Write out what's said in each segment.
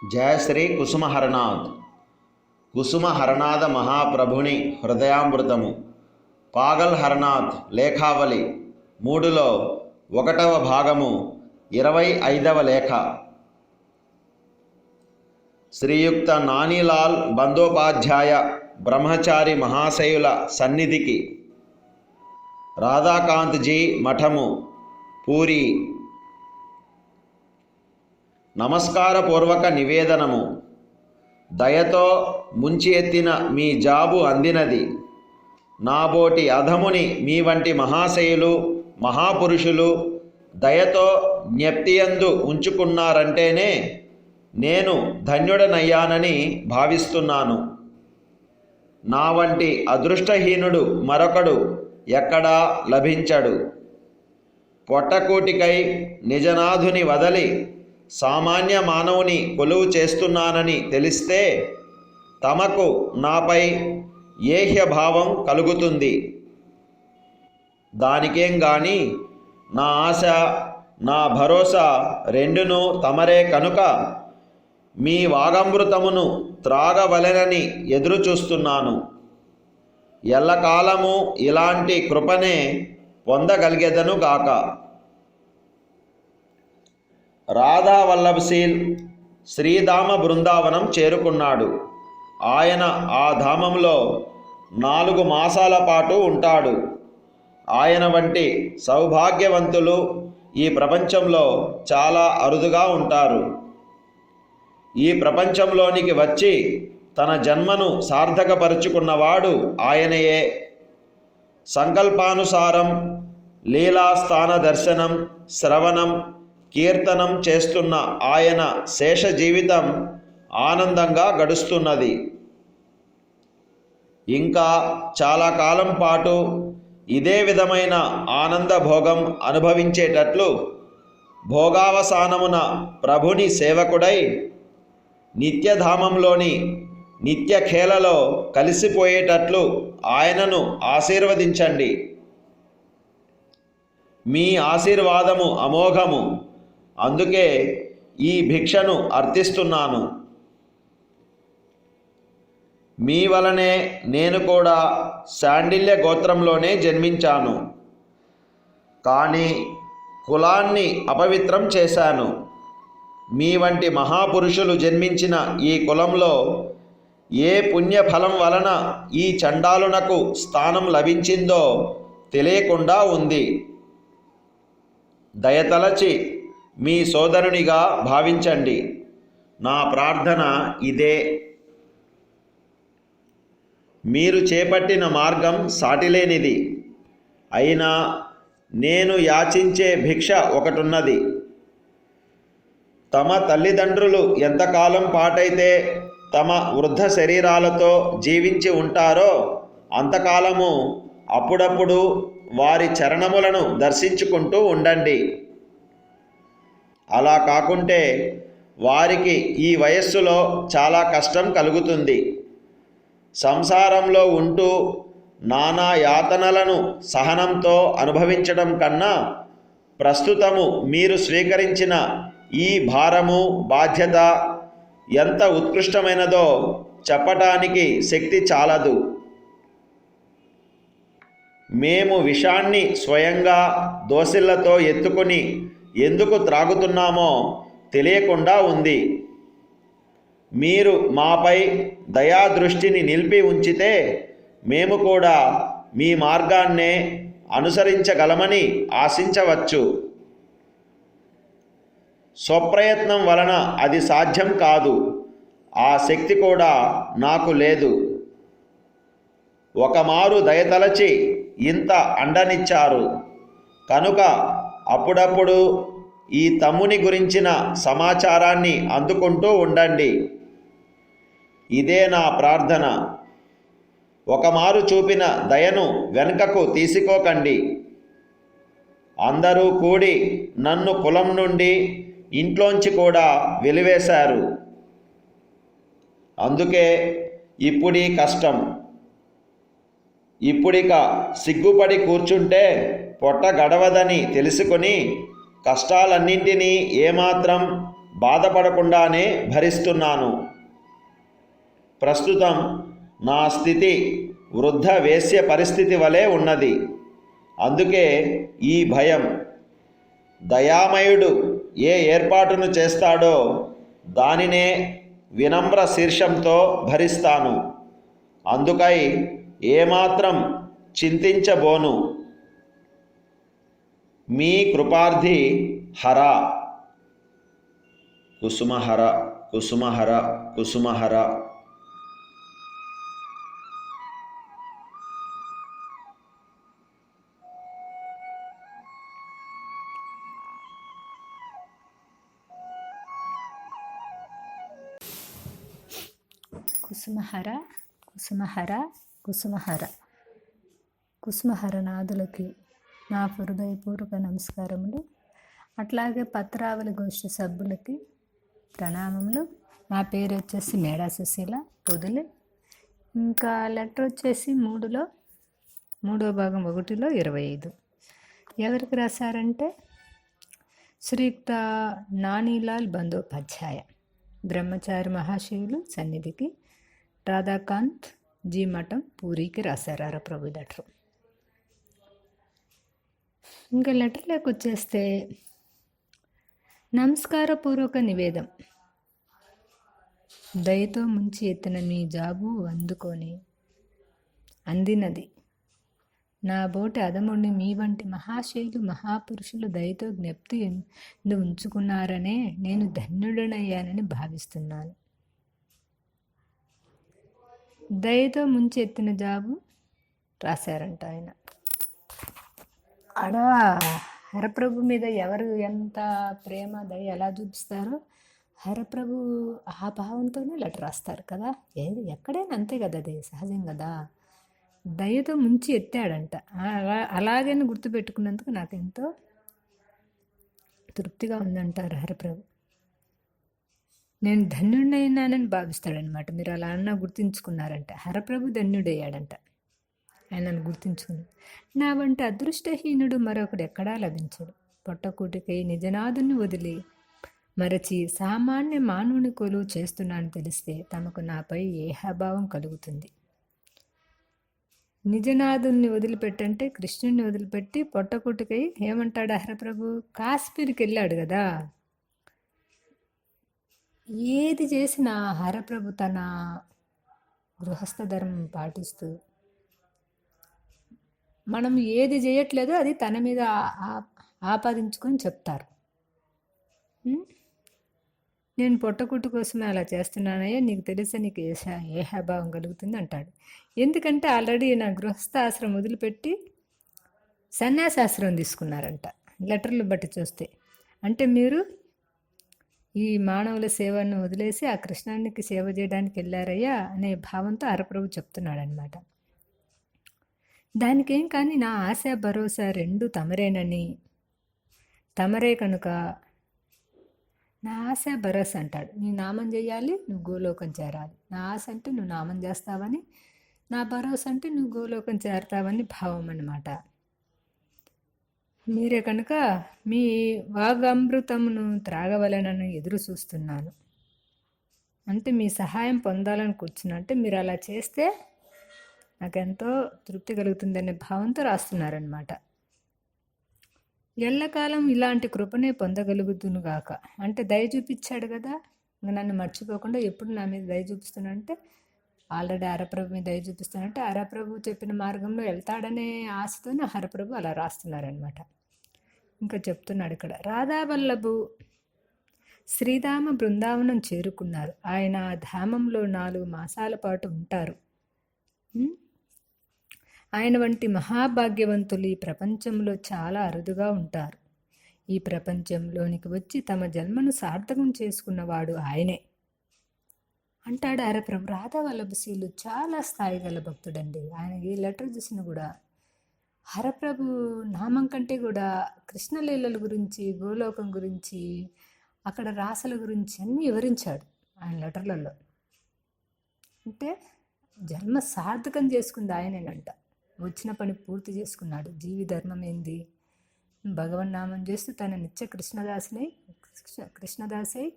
జయ శ్రీ కుసుమహరనాథ్. కుసుమహరనాథ మహాప్రభుని హృదయామృతము పాగల్ హరనాథ్ లేఖావళి 3లో 1వ భాగము 25వ లేఖ. శ్రీయుక్త నానీలాల్ బందోపాధ్యాయ బ్రహ్మచారి మహాశయుల సన్నిధికి రాధాకాంత్జీ మఠము, పూరి. నమస్కారపూర్వక నివేదనము. దయతో ముంచి ఎత్తిన మీ జాబు అందినది. నాబోటి అధముని మీ వంటి మహాశయులు మహాపురుషులు దయతో జ్ఞప్తియందు ఉంచుకున్నారంటేనే నేను ధన్యుడనయ్యానని భావిస్తున్నాను. నా వంటి అదృష్టహీనుడు మరొకడు ఎక్కడా లభించడు. పొట్టకూటికై నిజనాథుని వదలి సామాన్య మానవుని కొలువు చేస్తున్నానని తెలిస్తే తమకు నాపై ఏహ్యభావం కలుగుతుంది. దానికేం గాని నా ఆశ నా భరోసా రెండును తమరే కనుక మీ వాగమృతమును త్రాగవలెనని ఎదురుచూస్తున్నాను. ఎల్లకాలము ఇలాంటి కృపనే పొందగలిగెదను గాక. రాధావల్లభశీల్ శ్రీధామ బృందావనం చేరుకున్నాడు. ఆయన ఆ ధామంలో 4 మాసాల పాటు ఉంటాడు. ఆయన వంటి సౌభాగ్యవంతులు ఈ ప్రపంచంలో చాలా అరుదుగా ఉంటారు. ఈ ప్రపంచంలోనికి వచ్చి తన జన్మను సార్థకపరుచుకున్నవాడు ఆయనయే. సంకల్పానుసారం లీలాస్థాన దర్శనం, శ్రవణం, కీర్తనం చేస్తున్న ఆయన శేష జీవితం ఆనందంగా గడుస్తున్నది. ఇంకా చాలా కాలం పాటు ఇదే విధమైన ఆనంద భోగం అనుభవించేటట్లు భోగావసానమున ప్రభుని సేవకుడై నిత్యధామంలోని నిత్యఖేలలో కలిసిపోయేటట్లు ఆయనను ఆశీర్వదించండి. మీ ఆశీర్వాదము అమోఘము. అందుకే ఈ భిక్షను అర్థిస్తున్నాను. మీ వలనే నేను కూడా శాండిల్య గోత్రంలోనే జన్మించాను. కానీ కులాన్ని అపవిత్రం చేశాను. మీ వంటి మహాపురుషులు జన్మించిన ఈ కులంలో ఏ పుణ్యఫలం వలన ఈ చండాలునకు స్థానం లభించిందో తెలియకుండా ఉంది. దయతలచి మీ సోదరునిగా భావించండి. నా ప్రార్థన ఇదే. మీరు చేపట్టిన మార్గం సాటిలేనిది. అయినా నేను యాచించే భిక్ష ఒకటున్నది. తమ తల్లిదండ్రులు ఎంతకాలం పాటైతే తమ వృద్ధ శరీరాలతో జీవించి ఉంటారో అంతకాలము అప్పుడప్పుడు వారి చరణములను దర్శించుకుంటూ ఉండండి. అలా కాకుంటే వారికి ఈ వయస్సులో చాలా కష్టం కలుగుతుంది. సంసారంలో ఉంటూ నానా యాతనలను సహనంతో అనుభవించడం కన్నా ప్రస్తుతము మీరు స్వీకరించిన ఈ భారము బాధ్యత ఎంత ఉత్కృష్టమైనదో చెప్పటానికి శక్తి చాలదు. మేము విషాన్ని స్వయంగా దోసిళ్లతో ఎత్తుకొని ఎందుకు త్రాగుతున్నామో తెలియకుండా ఉంది. మీరు మాపై దయాదృష్టిని నిలిపి ఉంచితే మేము కూడా మీ మార్గాన్నే అనుసరించగలమని ఆశించవచ్చు. స్వప్రయత్నం వలన అది సాధ్యం కాదు. ఆ శక్తి కూడా నాకు లేదు. ఒకమారు దయతలచి ఇంత అండనిచ్చారు కనుక అప్పుడప్పుడు ఈ తమ్ముని గురించిన సమాచారాన్ని అందుకుంటూ ఉండండి. ఇదే నా ప్రార్థన. ఒకమారు చూపిన దయను వెనుకకు తీసుకోకండి. అందరూ కూడి నన్ను కులం నుండి ఇంట్లోంచి కూడా వెలివేశారు. అందుకే ఇప్పుడీ కష్టం. ఇప్పుడిక సిగ్గుపడి కూర్చుంటే పొట్ట గడవదని తెలుసుకొని కష్టాలన్నింటినీ ఏమాత్రం బాధపడకుండానే భరిస్తున్నాను. ప్రస్తుతం నా స్థితి వృద్ధ వేశ్య పరిస్థితి వలె ఉన్నది. అందుకే ఈ భయం. దయామయుడు ఏ ఏర్పాటును చేస్తాడో దానినే వినమ్ర శీర్షంతో భరిస్తాను. అందుకై ఏమాత్రం చింతించబోను. మీ కృపార్థి హర. కుసుమహర కుసుమహర కుసుమహర. కుసుమహర కుసుమహర కుసుమహర. కుసుమహర నాదులకి నా హృదయపూర్వక నమస్కారములు. అట్లాగే పత్రావళి గోష్ఠి సభ్యులకి ప్రణామములు. నా పేరు వచ్చేసి మేడా సుశీల పొదులు. ఇంకా లెటర్ వచ్చేసి మూడో భాగం 1లో 25. ఎవరికి రాశారంటే శ్రీయుక్త నానీలాల్ బందోపాధ్యాయ, బ్రహ్మచారి మహాశివులు సన్నిధికి, రాధాకాంత్ జీ మఠం పూరికి రాశారు హరప్రభు లెటర్. ఇంకా లెటర్లోకి వచ్చేస్తే నమస్కారపూర్వక నివేదం. దయతో ముంచి ఎత్తిన మీ జాబు అందుకొని అందినది నా బోటి అదముడిని మీ వంటి మహాశైలు మహాపురుషులు దయతో జ్ఞప్తి ఉంచుకున్నారనే నేను ధన్యుడనయ్యానని భావిస్తున్నాను. దయతో ముంచి ఎత్తిన జాబు రాశారంట ఆయన. ఆడ హరప్రభు మీద ఎవరు ఎంత ప్రేమ దయ ఎలా చూపిస్తారో హరప్రభు ఆ భావంతోనే లెటర్ రాస్తారు కదా. ఎక్కడైనా అంతే కదా, అది సహజం కదా. దయతో ముంచి ఎత్తాడంట. అలాగని గుర్తుపెట్టుకున్నందుకు నాకు ఎంతో తృప్తిగా ఉందంటారు హరప్రభు. నేను ధన్యుడైనానని భావిస్తాడనమాట. మీరు అలా అన్నా గుర్తించుకున్నారంట. హరప్రభు ధన్యుడయ్యాడంట ఆయనను గుర్తించుకుని. నా వంటి అదృష్టహీనుడు మరొకడు ఎక్కడా లభించడు. పొట్టకూటికై నిజనాథుని వదిలి మరచి సామాన్య మానవుని కొలువు చేస్తున్నానని తెలిస్తే తమకు నాపై ఏహాభావం కలుగుతుంది. నిజనాథుని వదిలిపెట్టంటే కృష్ణుడిని వదిలిపెట్టి పొట్టకూటికై ఏమంటాడు హరప్రభు? కాశ్మీర్కి వెళ్ళాడు కదా. ఏది చేసినా హరప్రభు తన గృహస్థ ధర్మం పాటిస్తూ మనం ఏది చేయట్లేదో అది తన మీద ఆపాదించుకొని చెప్తారు. నేను పొట్టకుట్టు కోసమే అలా చేస్తున్నానయ్యా, నీకు తెలిసే నీకు ఏహాభావం కలుగుతుంది అంటాడు. ఎందుకంటే ఆల్రెడీ నా గృహస్థాశ్రమం వదిలిపెట్టి సన్యాసాశ్రమం తీసుకున్నారంట లెటర్లు బట్టి చూస్తే. అంటే మీరు ఈ మానవుల సేవను వదిలేసి ఆ కృష్ణానికి సేవ చేయడానికి వెళ్ళారయ్యా అనే భావంతో హరప్రభు చెప్తున్నాడనమాట. దానికేం కానీ నా ఆశ భరోసా రెండు తమరేనని, తమరే కనుక నా ఆశ భరోసా అంటాడు. నీ నామం చేయాలి, నువ్వు గోలోకం చేరాలి. నా ఆశ అంటే నువ్వు నామం చేస్తావని, నా భరోసా అంటే నువ్వు గోలోకం చేరతావని భావం అన్నమాట. మీరే కనుక మీ వాగమృతమును త్రాగవలనని ఎదురు చూస్తున్నాను. అంటే మీ సహాయం పొందాలని కూర్చున్నా. అంటే మీరు అలా చేస్తే నాకెంతో తృప్తి కలుగుతుందనే భావంతో రాస్తున్నారనమాట. ఎల్లకాలం ఇలాంటి కృపనే పొందగలుగుతును గాక. అంటే దయ చూపించాడు కదా, ఇంకా నన్ను మర్చిపోకుండా ఎప్పుడు నా మీద దయ చూపిస్తున్నా అంటే ఆల్రెడీ హరప్రభు మీద దయ చూపిస్తానంటే హరప్రభు చెప్పిన మార్గంలో వెళ్తాడనే ఆశతోనే హరప్రభు అలా రాస్తున్నారనమాట. ఇంకా చెప్తున్నాడు ఇక్కడ, రాధావల్లభు శ్రీధామ బృందావనం చేరుకున్నారు. ఆయన ధామంలో 4 మాసాల పాటు ఉంటారు. ఆయన వంటి మహాభాగ్యవంతులు ఈ ప్రపంచంలో చాలా అరుదుగా ఉంటారు. ఈ ప్రపంచంలోనికి వచ్చి తమ జన్మను సార్థకం చేసుకున్నవాడు ఆయనే అంటాడు హరప్రభు. రాధావల్లభశీలు చాలా స్థాయి గల భక్తుడండి. ఆయన ఈ లెటర్ చూసిన కూడా హరప్రభు నామం కంటే కూడా కృష్ణలీలల గురించి, గోలోకం గురించి, అక్కడ రాసల గురించి అన్నీ వివరించాడు ఆయన లెటర్లలో. అంటే జన్మ సార్థకం చేసుకుంది ఆయనేనంట. వచ్చిన పని పూర్తి చేసుకున్నాడు. జీవి ధర్మం ఏంది? భగవన్నామం చేస్తూ తన నిత్య కృష్ణదాసై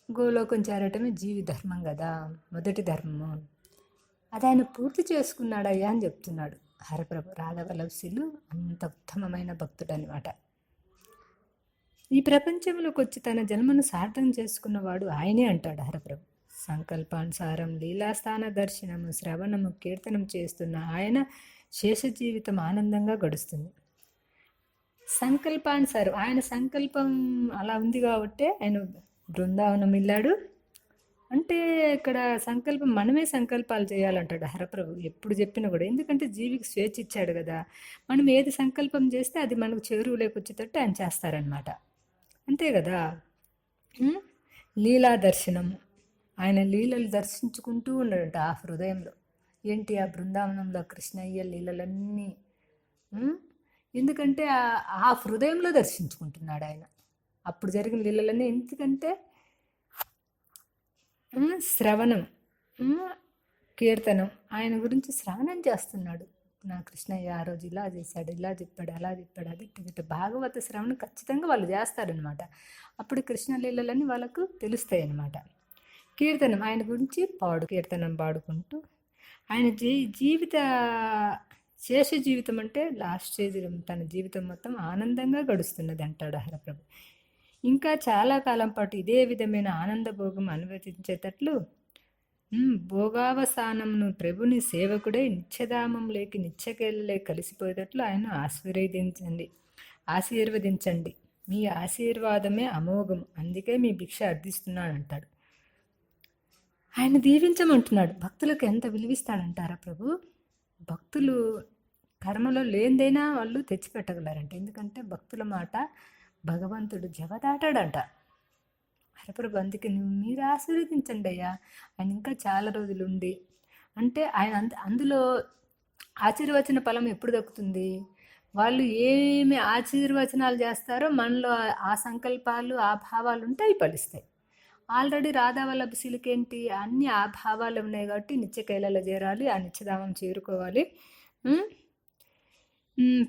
గోలోకం చేరటమే జీవి ధర్మం కదా, మొదటి ధర్మము. అది ఆయన పూర్తి చేసుకున్నాడయ్యా అని చెప్తున్నాడు హరప్రభు. రాధవల్లభశీలు అంత ఉత్తమమైన భక్తుడు అనమాట. ఈ ప్రపంచంలోకి వచ్చి తన జన్మను సార్థం చేసుకున్నవాడు ఆయనే అంటాడు హరప్రభు. సంకల్పానుసారం లీలాస్థాన దర్శనము, శ్రవణము, కీర్తనం చేస్తున్న ఆయన శేష జీవితం ఆనందంగా గడుస్తుంది. సంకల్పానుసారం ఆయన సంకల్పం అలా ఉంది కాబట్టి ఆయన బృందావనం వెళ్ళాడు. అంటే ఇక్కడ సంకల్పం మనమే సంకల్పాలు చేయాలంటాడు హరప్రభు ఎప్పుడు చెప్పినా కూడా. ఎందుకంటే జీవికి స్వేచ్ఛ ఇచ్చాడు కదా, మనం ఏది సంకల్పం చేస్తే అది మనకు చేరువులోకి వచ్చేటట్టు ఆయన చేస్తారనమాట. అంతే కదా. లీలా దర్శనం, ఆయన లీలలు దర్శించుకుంటూ ఉన్నాడంట ఆ హృదయంలో. ఏంటి ఆ బృందావనంలో కృష్ణయ్య లీలలన్నీ. ఎందుకంటే ఆ హృదయంలో దర్శించుకుంటున్నాడు ఆయన అప్పుడు జరిగిన లీలలన్నీ. ఎందుకంటే శ్రవణం, కీర్తనం, ఆయన గురించి శ్రవణం చేస్తున్నాడు. నా కృష్ణయ్య ఆ రోజు ఇలా చేశాడు, ఇలా చెప్పాడు, అలా చెప్పాడు, అది ఇటు భాగవత శ్రవణం ఖచ్చితంగా వాళ్ళు చేస్తారనమాట. అప్పుడు కృష్ణ లీలలన్నీ వాళ్ళకు తెలుస్తాయి అన్నమాట. కీర్తనం, ఆయన గురించి కీర్తనం పాడుకుంటూ ఆయన జీవిత శేష జీవితం అంటే లాస్ట్ స్టేజ్, తన జీవితం మొత్తం ఆనందంగా గడుస్తున్నది అంటాడు హరప్రభు. ఇంకా చాలా కాలం పాటు ఇదే విధమైన ఆనంద భోగం అనుభవించేటట్లు భోగావసానంను ప్రభుని సేవకుడై నిత్యధామంలోకి నిత్యకేళ్ళలే కలిసిపోయేటట్లు ఆయన ఆశీర్వదించండి. మీ ఆశీర్వాదమే అమోఘం, అందుకే మీ భిక్ష అర్థిస్తున్నాడు అంటాడు. ఆయన దీవించమంటున్నాడు. భక్తులకు ఎంత విలువిస్తాడంటారా ప్రభు. భక్తులు కర్మలో లేనిదైనా వాళ్ళు తెచ్చిపెట్టగలరంట. ఎందుకంటే భక్తుల మాట భగవంతుడు జవదాటాడంట హరప్రభు. అందుకే మీరు ఆశీర్వదించండి అయ్యా, ఆయన ఇంకా చాలా రోజులు ఉండి. అంటే ఆయన అందులో ఆశీర్వచన ఫలం ఎప్పుడు దక్కుతుంది? వాళ్ళు ఏమి ఆశీర్వచనాలు చేస్తారో మనలో ఆ సంకల్పాలు, ఆ భావాలు ఉంటే అవి ఫలిస్తాయి. ఆల్రెడీ రాధావల్లభశీలకి ఏంటి, అన్ని ఆ భావాలు ఉన్నాయి కాబట్టి నిత్యకైలలో చేరాలి, ఆ నిత్యధామం చేరుకోవాలి,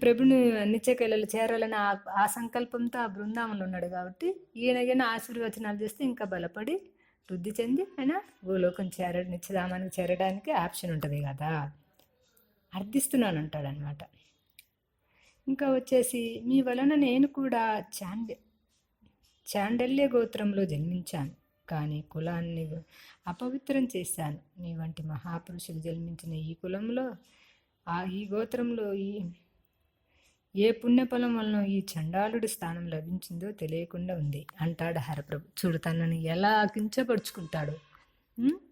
ప్రభుని నిత్యకైలలో చేరాలని ఆ సంకల్పంతో ఆ బృందావనంలో ఉన్నాడు కాబట్టి ఈయనకైనా ఆశీర్వచనాలు చేస్తే ఇంకా బలపడి వృద్ధి చెంది ఆయన గోలోకం నిత్యధామానికి చేరడానికి ఆప్షన్ ఉంటుంది కదా. అర్థిస్తున్నాను అంటాడనమాట. ఇంకా వచ్చేసి, మీ వలన నేను కూడా చాండల్య గోత్రంలో జన్మించాను, కానీ కులాన్ని అపవిత్రం చేశాను. నీ వంటి మహాపురుషులు జన్మించిన ఈ కులంలో, ఈ గోత్రంలో ఏ పుణ్యఫలం వలన ఈ చండాలుడి స్థానం లభించిందో తెలియకుండా ఉంది అంటాడు హరప్రభు. చూడు తనని ఎలా కించపరుచుకుంటాడు.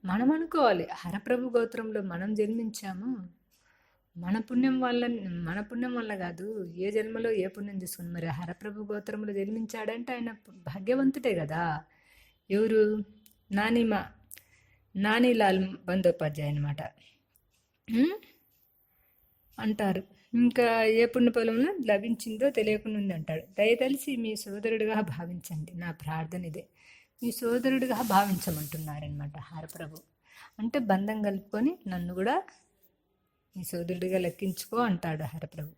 మనం అనుకోవాలి హరప్రభు గోత్రంలో మనం జన్మించాము, మన పుణ్యం వల్ల కాదు, ఏ జన్మలో ఏ పుణ్యం తీసుకుని మరి హరప్రభు గోత్రంలో జన్మించాడంటే ఆయన భాగ్యవంతుడే కదా. ఎవరు? నానీలాల్ బందోపాధ్యాయ అనమాట అంటారు. ఇంకా ఏ పుణ్యఫలంలో లభించిందో తెలియకుండా ఉంది అంటాడు. దయతలిసి మీ సోదరుడిగా భావించండి, నా ప్రార్థన ఇదే. మీ సోదరుడిగా భావించమంటున్నారనమాట హరప్రభు. అంటే బంధం కలుపుకొని నన్ను కూడా నీ సోదరుడిగా లెక్కించుకో అంటాడు హరప్రభు.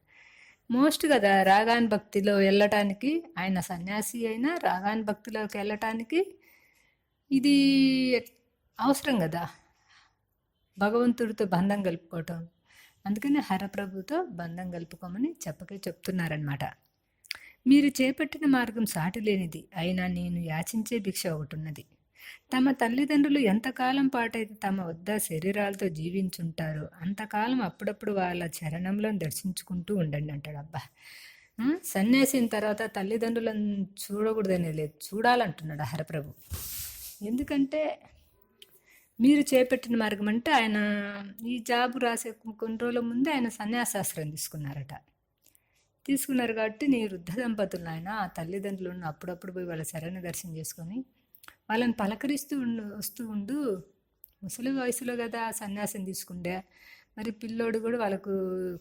మోస్ట్ కదా రాగాన్ భక్తిలో వెళ్ళటానికి, ఆయన సన్యాసి అయినా రాగాన్ భక్తిలోకి వెళ్ళటానికి ఇది అవసరం కదా, భగవంతుడితో బంధం కలుపుకోవటం. అందుకని హరప్రభుతో బంధం కలుపుకోమని చెప్తున్నారనమాట. మీరు చేపట్టిన మార్గం సాటి లేనిది, అయినా నేను యాచించే భిక్ష ఒకటి ఉన్నది. తమ తల్లిదండ్రులు ఎంతకాలం పాటైతే తమ వద్ద శరీరాలతో జీవించుంటారో అంతకాలం అప్పుడప్పుడు వాళ్ళ చరణంలో దర్శించుకుంటూ ఉండండి అంటాడు. అబ్బా, సన్యాసిన తర్వాత తల్లిదండ్రులను చూడకూడదనే లేదు, చూడాలంటున్నాడు హరప్రభు. ఎందుకంటే మీరు చేపట్టిన మార్గం అంటే ఆయన ఈ జాబు రాసే కొన్ని రోజుల ముందే ఆయన సన్యాసాశ్రయం తీసుకున్నారు కాబట్టి నీ వృద్ధ దంపతులను ఆయన ఆ తల్లిదండ్రులను అప్పుడప్పుడు పోయి వాళ్ళ శరణి దర్శనం చేసుకొని వాళ్ళని పలకరిస్తూ వస్తూ ఉండు. ముసలి వయసులో కదా సన్యాసం తీసుకుండే, మరి పిల్లోడు కూడా వాళ్ళకు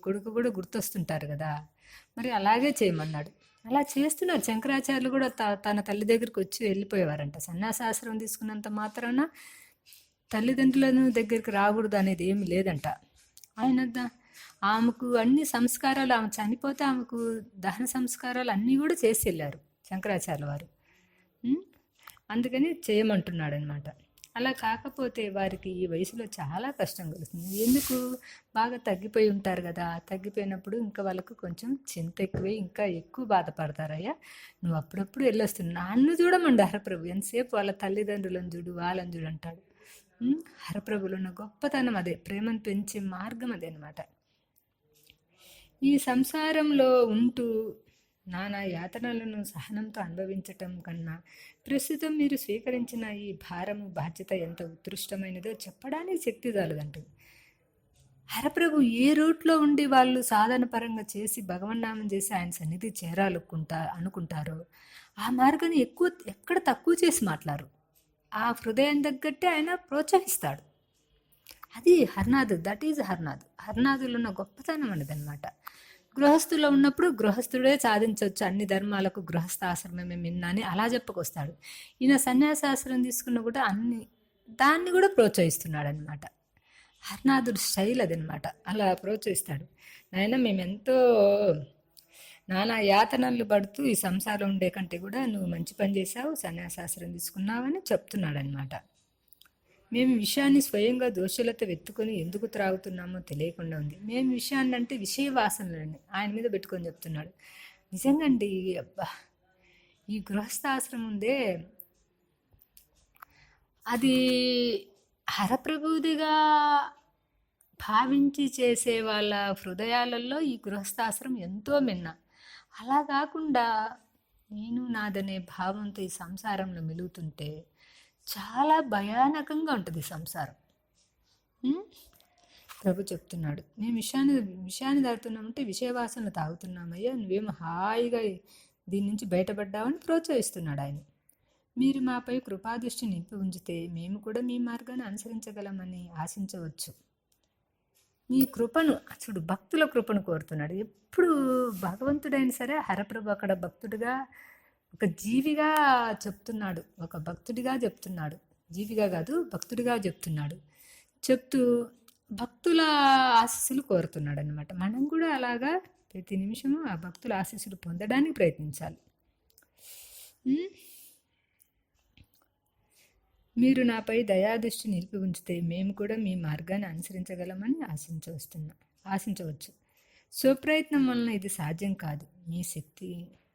కొడుకు కూడా గుర్తొస్తుంటారు కదా, మరి అలాగే చేయమన్నాడు. అలా చేస్తున్నారు. శంకరాచార్యులు కూడా తన తల్లి దగ్గరికి వచ్చి వెళ్ళిపోయేవారంట. సన్యాసాశ్రమం తీసుకున్నంత మాత్రాన తల్లిదండ్రులను దగ్గరికి రాకూడదు అనేది ఏమి లేదంట. ఆయన ఆమెకు అన్ని సంస్కారాలు, ఆమె చనిపోతే ఆమెకు దహన సంస్కారాలు అన్నీ కూడా చేసి వెళ్ళారు శంకరాచార్యుల వారు. అందుకని చేయమంటున్నాడు అనమాట. అలా కాకపోతే వారికి ఈ వయసులో చాలా కష్టం కలుగుతుంది. ఎందుకు? బాగా తగ్గిపోయి ఉంటారు కదా, తగ్గిపోయినప్పుడు ఇంకా వాళ్ళకు కొంచెం చింత ఎక్కువై ఇంకా ఎక్కువ బాధపడతారయ్యా. నువ్వు అప్పుడప్పుడు వెళ్ళొస్తున్నావు, నన్ను చూడమండి హరప్రభు, ఎంతసేపు వాళ్ళ తల్లిదండ్రులను చూడు, వాళ్ళని చూడు అంటాడు. హరప్రభులో ఉన్న గొప్పతనం అదే, ప్రేమను పెంచే మార్గం అదే అనమాట. ఈ సంసారంలో ఉంటూ నానా యాతనలను సహనంతో అనుభవించటం కన్నా ప్రస్తుతం మీరు స్వీకరించిన ఈ భారము బాధ్యత ఎంత ఉత్కృష్టమైనదో చెప్పడానికి శక్తి చాలదంటుంది. హరప్రభు ఏ రూట్లో ఉండి వాళ్ళు సాధన పరంగా చేసి భగవన్నామం చేసి ఆయన సన్నిధి అనుకుంటారో ఆ మార్గాన్ని ఎక్కడ తక్కువ చేసి మాట్లాడరు. ఆ హృదయం తగ్గట్టే ఆయన ప్రోత్సహిస్తాడు. అది హర్నాథ్, దట్ ఈజ్ హర్నాథ్. హర్నాథులు ఉన్న గొప్పతనం అనేదన్నమాట. గృహస్థులో ఉన్నప్పుడు గృహస్థుడే సాధించవచ్చు అన్ని ధర్మాలకు, గృహస్థాశ్రమమే మిన్న అని అలా చెప్పుకొస్తాడు. ఈయన సన్యాసాశ్రమం తీసుకున్న కూడా దాన్ని కూడా ప్రోత్సహిస్తున్నాడు అనమాట. హర్నాథుడు స్టైల్ అదనమాట, అలా ప్రోత్సహిస్తాడు. నాయన మేమెంతో నానా యాతనలు పడుతూ ఈ సంసారం ఉండే కంటే కూడా నువ్వు మంచి పని చేశావు, సన్యాసాశ్రమం తీసుకున్నావని చెప్తున్నాడు అనమాట. మేము విషయాన్ని స్వయంగా దోషులతో వెతుకొని ఎందుకు త్రాగుతున్నామో తెలియకుండా ఉంది. మేము విషయాన్ని అంటే విషయ వాసనలని ఆయన మీద పెట్టుకొని చెప్తున్నాడు. నిజంగా అండి, అబ్బా, ఈ గృహస్థాశ్రమం ఉందే అది హరప్రభుదిగా భావించి చేసే వాళ్ళ హృదయాలలో ఈ గృహస్థాశ్రమం ఎంతో మిన్న. అలా కాకుండా నేను నాదనే భావంతో ఈ సంసారంలో మెలుగుతుంటే చాలా భయానకంగా ఉంటుంది సంసారం. ప్రభు చెప్తున్నాడు, మేము విషయాన్ని తాగుతున్నామంటే విషయవాసనలు తాగుతున్నామయ్యా, నువ్వేమో హాయిగా దీని నుంచి బయటపడ్డావని ప్రోత్సహిస్తున్నాడు ఆయన. మీరు మాపై కృపాదృష్టి నింపి ఉంచితే మేము కూడా మీ మార్గాన్ని అనుసరించగలమని ఆశించవచ్చు. మీ కృపను చూడు, భక్తుల కృపను కోరుతున్నాడు. ఎప్పుడు భగవంతుడైనా సరే హరప్రభు అక్కడ భక్తుడిగా, ఒక జీవిగా చెప్తున్నాడు, ఒక భక్తుడిగా చెప్తున్నాడు, జీవిగా కాదు భక్తుడిగా చెప్తూ భక్తుల ఆశీస్సులు కోరుతున్నాడు అనమాట. మనం కూడా అలాగా ప్రతి నిమిషము ఆ భక్తుల ఆశీస్సులు పొందడానికి ప్రయత్నించాలి. మీరు నాపై దయాదృష్టి నిలిపి ఉంచితే మేము కూడా మీ మార్గాన్ని అనుసరించగలమని ఆశించవచ్చు. స్వప్రయత్నం వలన ఇది సాధ్యం కాదు. మీ శక్తి,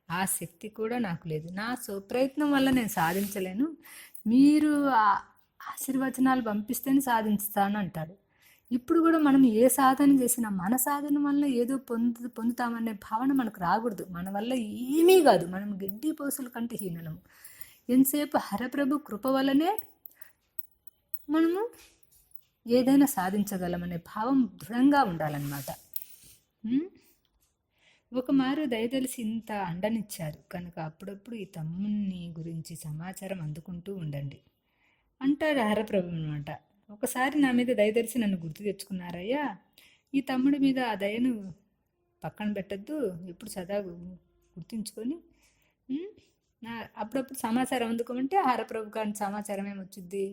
ఆ శక్తి కూడా నాకు లేదు. నా స్వప్రయత్నం వల్ల నేను సాధించలేను, మీరు ఆశీర్వచనాలు పంపిస్తేనే సాధిస్తాను అంటాడు. ఇప్పుడు కూడా మనం ఏ సాధన చేసినా మన సాధన వల్ల ఏదో పొందుతామనే భావన మనకు రాకూడదు. మన వల్ల ఏమీ కాదు, మనం గడ్డి పోసుల కంటే హీనము. ఎంతసేపు హరప్రభు కృప వల్లనే మనము ఏదైనా సాధించగలమనే భావం దృఢంగా ఉండాలన్నమాట. ఒక మారు దయదలిసి ఇంత అండనిచ్చారు కనుక అప్పుడప్పుడు ఈ తమ్ముని గురించి సమాచారం అందుకుంటూ ఉండండి అంటారు హరప్రభు అనమాట. ఒకసారి నా మీద దయదలిసి నన్ను గుర్తు తెచ్చుకున్నారయ్యా, ఈ తమ్ముడి మీద ఆ దయను పక్కన పెట్టద్దు, ఎప్పుడు సదా గుర్తుంచుకొని అప్పుడప్పుడు సమాచారం అందుకోమంటే హరప్రభు గారి సమాచారం ఏమొచ్చుద్ది,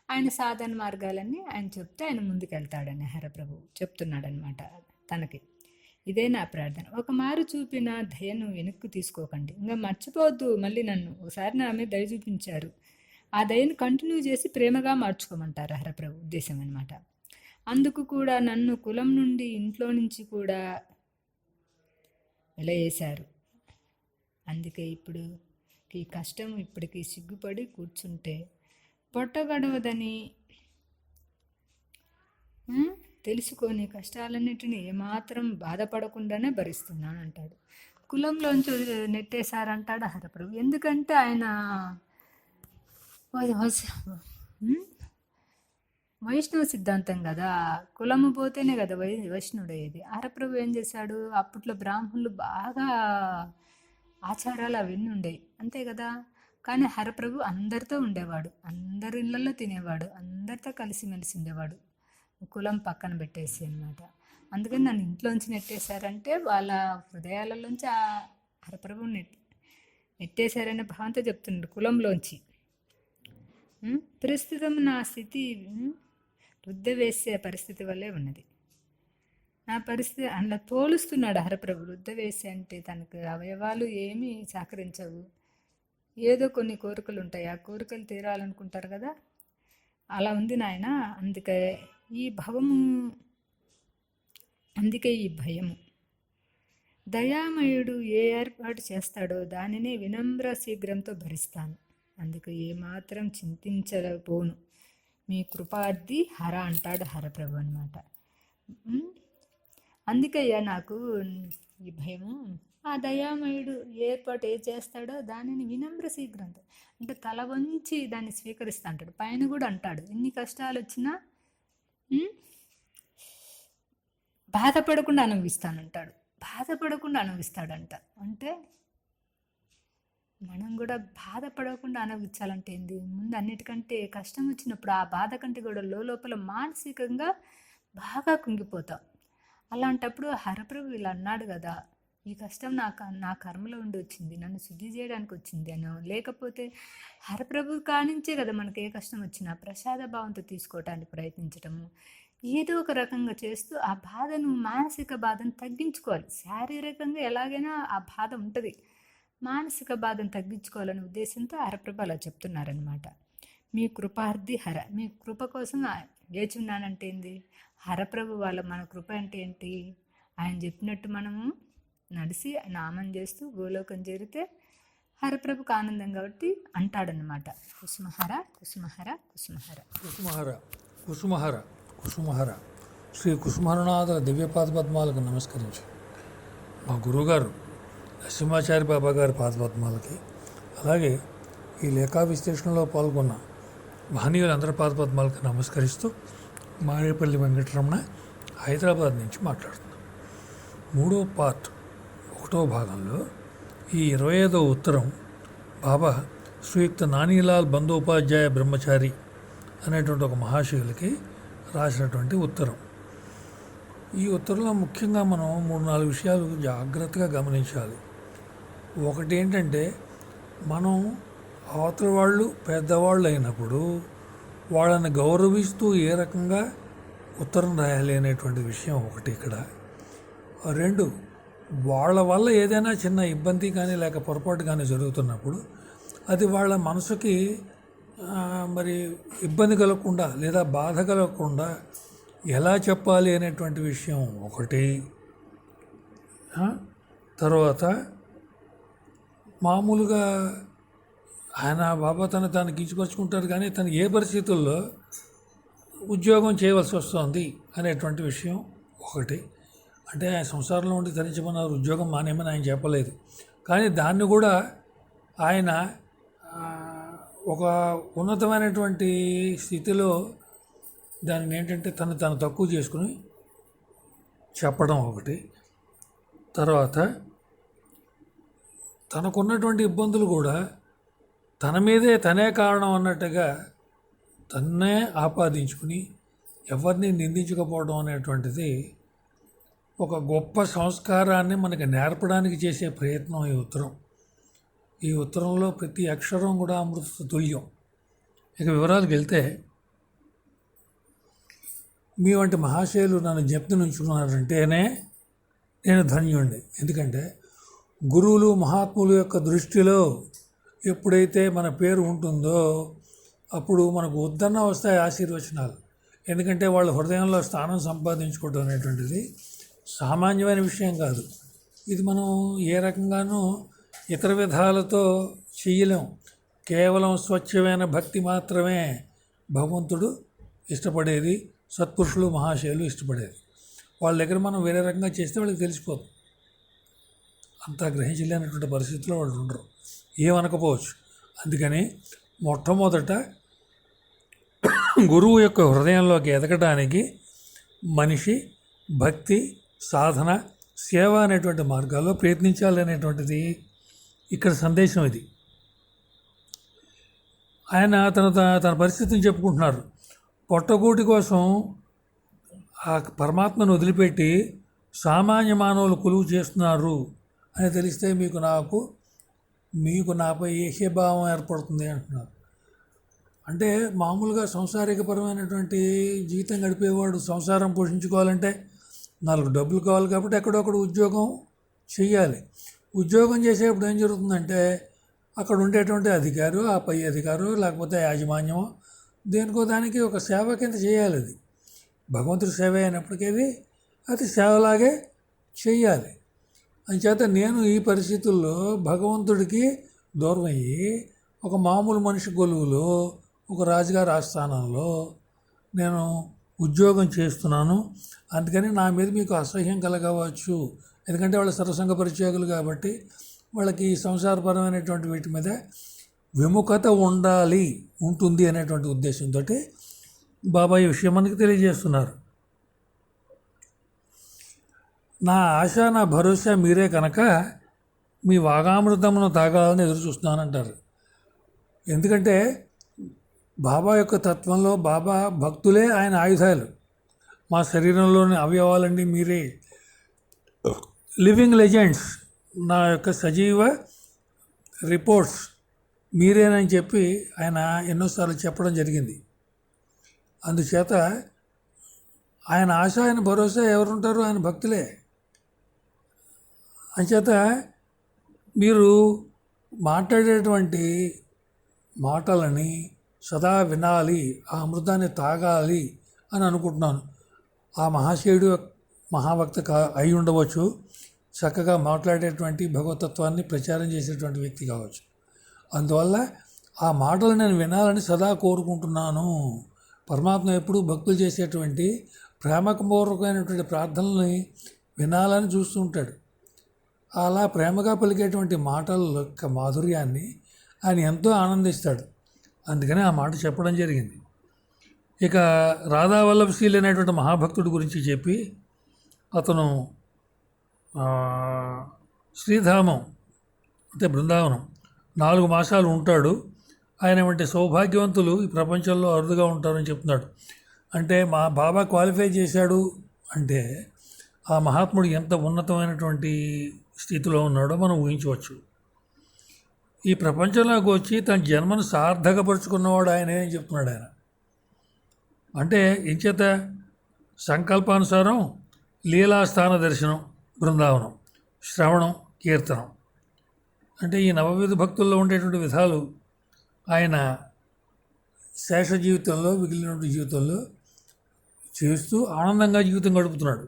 ఆయన సాధన మార్గాలన్నీ ఆయన చెప్తే ఆయన ముందుకెళ్తాడని హరప్రభు చెప్తున్నాడనమాట తనకి. ఇదే నా ప్రార్థన. ఒక మారు చూపిన దయను వెనక్కు తీసుకోకండి, ఇంకా మర్చిపోవద్దు. మళ్ళీ నన్ను ఒకసారి నా మీద దయ చూపించారు, ఆ దయను కంటిన్యూ చేసి ప్రేమగా మార్చుకోమంటారు హరప్రభు ఉద్దేశం అనమాట. అందుకు కూడా నన్ను కులం నుండి, ఇంట్లో నుంచి కూడా వెలయేశారు. అందుకే ఇప్పుడు ఈ కష్టం ఇప్పటికీ సిగ్గుపడి కూర్చుంటే పొట్ట గడవదని తెలుసుకొని కష్టాలన్నిటిని ఏమాత్రం బాధపడకుండానే భరిస్తున్నాను అంటాడు. కులంలోంచి నెట్టేశారంటాడు హరప్రభు. ఎందుకంటే ఆయన వైష్ణవ సిద్ధాంతం కదా, కులము పోతేనే కదా వైష్ణవుడయ్యేది. హరప్రభు ఏం చేశాడు, అప్పట్లో బ్రాహ్మణులు బాగా ఆచారాలు అవన్నీ ఉండేవి అంతే కదా, కానీ హరప్రభు అందరితో ఉండేవాడు, అందరి ఇళ్ళల్లో తినేవాడు, అందరితో కలిసిమెలిసి ఉండేవాడు, కులం పక్కన పెట్టేసి అనమాట. అందుకని నన్ను ఇంట్లోంచి నెట్టేశారంటే వాళ్ళ హృదయాలలోంచి ఆ హరప్రభుని నెట్టేశారనే భావంతో చెప్తున్నాడు, కులంలోంచి. ప్రస్తుతం నా స్థితి వృద్ధ వేసే పరిస్థితి వల్లే ఉన్నది. నా పరిస్థితి అలా పోలుస్తున్నాడు హరప్రభు. వృద్ధ వేసే అంటే తనకు అవయవాలు ఏమీ సహకరించవు, ఏదో కొన్ని కోరికలు ఉంటాయి, ఆ కోరికలు తీరాలనుకుంటారు కదా, అలా ఉంది నాయన. ఈ భవము అందుకే ఈ భయము. దయామయుడు ఏ ఏర్పాటు చేస్తాడో దానినే వినమ్ర శీఘ్రంతో భరిస్తాను. అందుకు ఏమాత్రం చింతించకపోను. మీ కృపార్థి హర అంటాడు హరప్రభు అనమాట. అందుకయ్యా నాకు ఈ భయము. ఆ దయామయుడు ఏర్పాటు చేస్తాడో దానిని వినమ్ర శీఘ్రంతో, అంటే తల వంచి దాన్ని స్వీకరిస్తా అంటాడు. పైన కూడా అంటాడు, ఎన్ని కష్టాలు వచ్చినా బాధపడకుండా అనుభవిస్తానంటాడు. బాధపడకుండా అనుభవిస్తాడంట. అంటే మనం కూడా బాధపడకుండా అనుభవించాలంటే ఏంది? ముందు అన్నిటికంటే కష్టం వచ్చినప్పుడు ఆ బాధ కంటే కూడా లోపల మానసికంగా బాగా కుంగిపోతాం. అలాంటప్పుడు హరప్రభు ఇలా అన్నాడు కదా, ఈ కష్టం నా కర్మలో ఉండి వచ్చింది, నన్ను శుద్ధి చేయడానికి వచ్చింది అని. లేకపోతే హరప్రభు కానించే కదా మనకి ఏ కష్టం వచ్చినా ప్రసాద భావంతో తీసుకోవటానికి ప్రయత్నించటము, ఏదో ఒక రకంగా చేస్తూ ఆ బాధను, మానసిక బాధను తగ్గించుకోవాలి. శారీరకంగా ఎలాగైనా ఆ బాధ ఉంటుంది, మానసిక బాధను తగ్గించుకోవాలనే ఉద్దేశంతో హరప్రభు అలా చెప్తున్నారనమాట. మీ కృపార్థి హర, మీ కృప కోసం వేచి ఉన్నానంటే ఏంది? హరప్రభు మన కృప అంటే ఏంటి? ఆయన చెప్పినట్టు మనము నడిచి నామం చేస్తూ గోలోకం చేరితే హరప్రభుకు ఆనందం కాబట్టి అంటాడనమాట. కుసుమహర కుసుమహర కుసుమహర కుసుమహర కుసుమహర కుసుమహర. శ్రీ కుసుమహరనాథ దివ్యపాద పద్మాలకు నమస్కరించి, మా గురువుగారు నరసింహాచారి బాబా గారి పాదపద్మాలకి, అలాగే ఈ లేఖా విశ్లేషణలో పాల్గొన్న మహనీయులందరి పాదపద్మాలకు నమస్కరిస్తూ మారేపల్లి వెంకటరమణ హైదరాబాద్ నుంచి మాట్లాడుతున్నాం. 3వ పార్ట్ 1వ భాగంలో ఈ 25వ ఉత్తరం బాబా శ్రీయుక్త నానీలాల్ బందోపాధ్యాయ బ్రహ్మచారి అనేటువంటి ఒక మహాశయులకి రాసినటువంటి ఉత్తరం. ఈ ఉత్తరంలో ముఖ్యంగా మనం 3-4 విషయాలు జాగ్రత్తగా గమనించాలి. ఒకటి ఏంటంటే, మనం అవతల వాళ్ళు పెద్దవాళ్ళు అయినప్పుడు వాళ్ళని గౌరవిస్తూ ఏ రకంగా ఉత్తరం రాయాలి అనేటువంటి విషయం ఒకటి ఇక్కడ. 2, వాళ్ళ వల్ల ఏదైనా చిన్న ఇబ్బంది కానీ లేక పొరపాటు కానీ జరుగుతున్నప్పుడు అది వాళ్ళ మనసుకి మరి ఇబ్బంది కలగకుండా లేదా బాధ కలగకుండా ఎలా చెప్పాలి అనేటువంటి విషయం ఒకటి. తర్వాత మామూలుగా ఆయన బాబా తాను కించపరుచుకుంటారు, కానీ తను ఏ పరిస్థితుల్లో ఉద్యోగం చేయవలసి వస్తుంది అనేటువంటి విషయం ఒకటి. అంటే ఆయన సంసారంలో ఉండి ధరించమన్నారు, ఉద్యోగం మానేమని ఆయన చెప్పలేదు. కానీ దాన్ని కూడా ఆయన ఒక ఉన్నతమైనటువంటి స్థితిలో దానిని ఏంటంటే తను తక్కువ చేసుకుని చెప్పడం ఒకటి. తర్వాత తనకున్నటువంటి ఇబ్బందులు కూడా తన మీదే తనే కారణం అన్నట్టుగా తన్నే ఆపాదించుకుని ఎవరిని నిందించకపోవడం అనేటువంటిది ఒక గొప్ప సంస్కారాన్ని మనకి నేర్పడానికి చేసే ప్రయత్నం ఈ ఉత్తరం. ఈ ఉత్తరంలో ప్రతి అక్షరం కూడా అమృత తుల్యం. ఇక వివరాలకు వెళ్తే, మీ వంటి మహాశయులు నన్ను జ్ఞప్తిని ఉంచుకున్నారంటేనే నేను ధన్యుణ్ణి. ఎందుకంటే గురువులు మహాత్ముల యొక్క దృష్టిలో ఎప్పుడైతే మన పేరు ఉంటుందో అప్పుడు మనకు వద్దన్న వస్తాయి ఆశీర్వచనాలు. ఎందుకంటే వాళ్ళ హృదయంలో స్థానం సంపాదించుకోవడం అనేటువంటిది సామాన్యమైన విషయం కాదు. ఇది మనం ఏ రకంగానూ ఇతర విధాలతో చేయలేం. కేవలం స్వచ్ఛమైన భక్తి మాత్రమే భగవంతుడు ఇష్టపడేది, సత్పురుషులు మహాశయులు ఇష్టపడేది. వాళ్ళ దగ్గర మనం వేరే రకంగా చేస్తే వాళ్ళకి తెలిసిపోతుంది. అంతా గ్రహించలేనటువంటి పరిస్థితిలో వాళ్ళు ఉండరు, ఏమనకపోవచ్చు. అందుకని మొట్టమొదట గురువు యొక్క హృదయంలోకి ఎదగడానికి మనిషి భక్తి, సాధన, సేవ అనేటువంటి మార్గాల్లో ప్రయత్నించాలనేటువంటిది ఇక్కడ సందేశం. ఇది ఆయన తన పరిస్థితిని చెప్పుకుంటున్నారు. పొట్టగూటి కోసం ఆ పరమాత్మను వదిలిపెట్టి సామాన్య మానవులు కొలువు చేస్తున్నారు అని తెలిస్తే మీకు నాపై ఏహ్యభావం ఏర్పడుతుంది అంటున్నారు. అంటే మామూలుగా సంసారికపరమైనటువంటి జీవితం గడిపేవాడు సంసారం పోషించుకోవాలంటే 4 డబ్బులు కావాలి కాబట్టి ఎక్కడొక్కడ ఉద్యోగం చేయాలి. ఉద్యోగం చేసేప్పుడు ఏం జరుగుతుందంటే అక్కడ ఉండేటువంటి అధికారు, ఆ పై అధికారు, లేకపోతే యాజమాన్యం దేనికో దానికి ఒక సేవ కింద చేయాలి. అది భగవంతుడి సేవ అయినప్పటికీ అది సేవలాగే చేయాలి. అంచేత నేను ఈ పరిస్థితుల్లో భగవంతుడికి దూరం అయ్యి ఒక మామూలు మనిషి కొలువులో ఒక రాజుగారి ఆస్థానంలో నేను ఉద్యోగం చేస్తున్నాను. అందుకని నా మీద మీకు అసహ్యం కలగవచ్చు. ఎందుకంటే వాళ్ళ సర్వసంగ పరిత్యాగులు కాబట్టి వాళ్ళకి సంసారపరమైనటువంటి వీటి మీద విముఖత ఉంటుంది అనేటువంటి ఉద్దేశంతో బాబా ఈ విషయం మనకి తెలియజేస్తున్నారు. నా ఆశ, నా భరోసా మీరే కనుక మీ వాగామృతమును తాగాలని ఎదురు చూస్తున్నానంటారు. ఎందుకంటే బాబా యొక్క తత్వంలో బాబా భక్తులే ఆయన ఆయుధాలు. మా శరీరంలోని అవయవాలండి మీరే, లివింగ్ లెజెండ్స్, నా యొక్క సజీవ రిపోర్ట్స్ మీరేనని చెప్పి ఆయన ఎన్నోసార్లు చెప్పడం జరిగింది. అందుచేత ఆయన ఆశ, ఆయన భరోసా ఎవరుంటారు? ఆయన భక్తులే. అంచేత మీరు మాట్లాడేటువంటి మాటలని సదా వినాలి, ఆ అమృతాన్ని తాగాలి అని అనుకుంటున్నాను. ఆ మహాశయుడు మహాభక్త అయి ఉండవచ్చు, చక్కగా మాట్లాడేటువంటి భగవతత్వాన్ని ప్రచారం చేసేటువంటి వ్యక్తి కావచ్చు. అందువల్ల ఆ మాటలు నేను వినాలని సదా కోరుకుంటున్నాను. పరమాత్మ ఎప్పుడూ భక్తులు చేసేటువంటి ప్రేమపూర్వకమైనటువంటి ప్రార్థనల్ని వినాలని చూస్తూ ఉంటాడు. అలా ప్రేమగా పలికేటువంటి మాటల యొక్క మాధుర్యాన్ని ఆయన ఎంతో ఆనందిస్తాడు. అందుకని ఆ మాట చెప్పడం జరిగింది. ఇక రాధావల్లభశీల్ అనేటువంటి మహాభక్తుడి గురించి చెప్పి అతను శ్రీధామం అంటే బృందావనం 4 మాసాలు ఉంటాడు. ఆయన వంటి సౌభాగ్యవంతులు ఈ ప్రపంచంలో అరుదుగా ఉంటారని చెప్తున్నాడు. అంటే మా బాబా క్వాలిఫై చేశాడు అంటే ఆ మహాత్ముడు ఎంత ఉన్నతమైనటువంటి స్థితిలో ఉన్నాడో మనం ఊహించవచ్చు. ఈ ప్రపంచంలోకి వచ్చి తన జన్మను సార్థకపరుచుకున్నవాడు ఆయనే అని చెప్తున్నాడు ఆయన. అంటే ఇంచేత సంకల్పానుసారం లీలాస్థాన దర్శనం, బృందావనం, శ్రవణం, కీర్తనం, అంటే ఈ నవవిధ భక్తుల్లో ఉండేటువంటి విధాలు ఆయన శేష జీవితంలో, మిగిలినటువంటి జీవితంలో చేస్తూ ఆనందంగా జీవితం గడుపుతున్నాడు.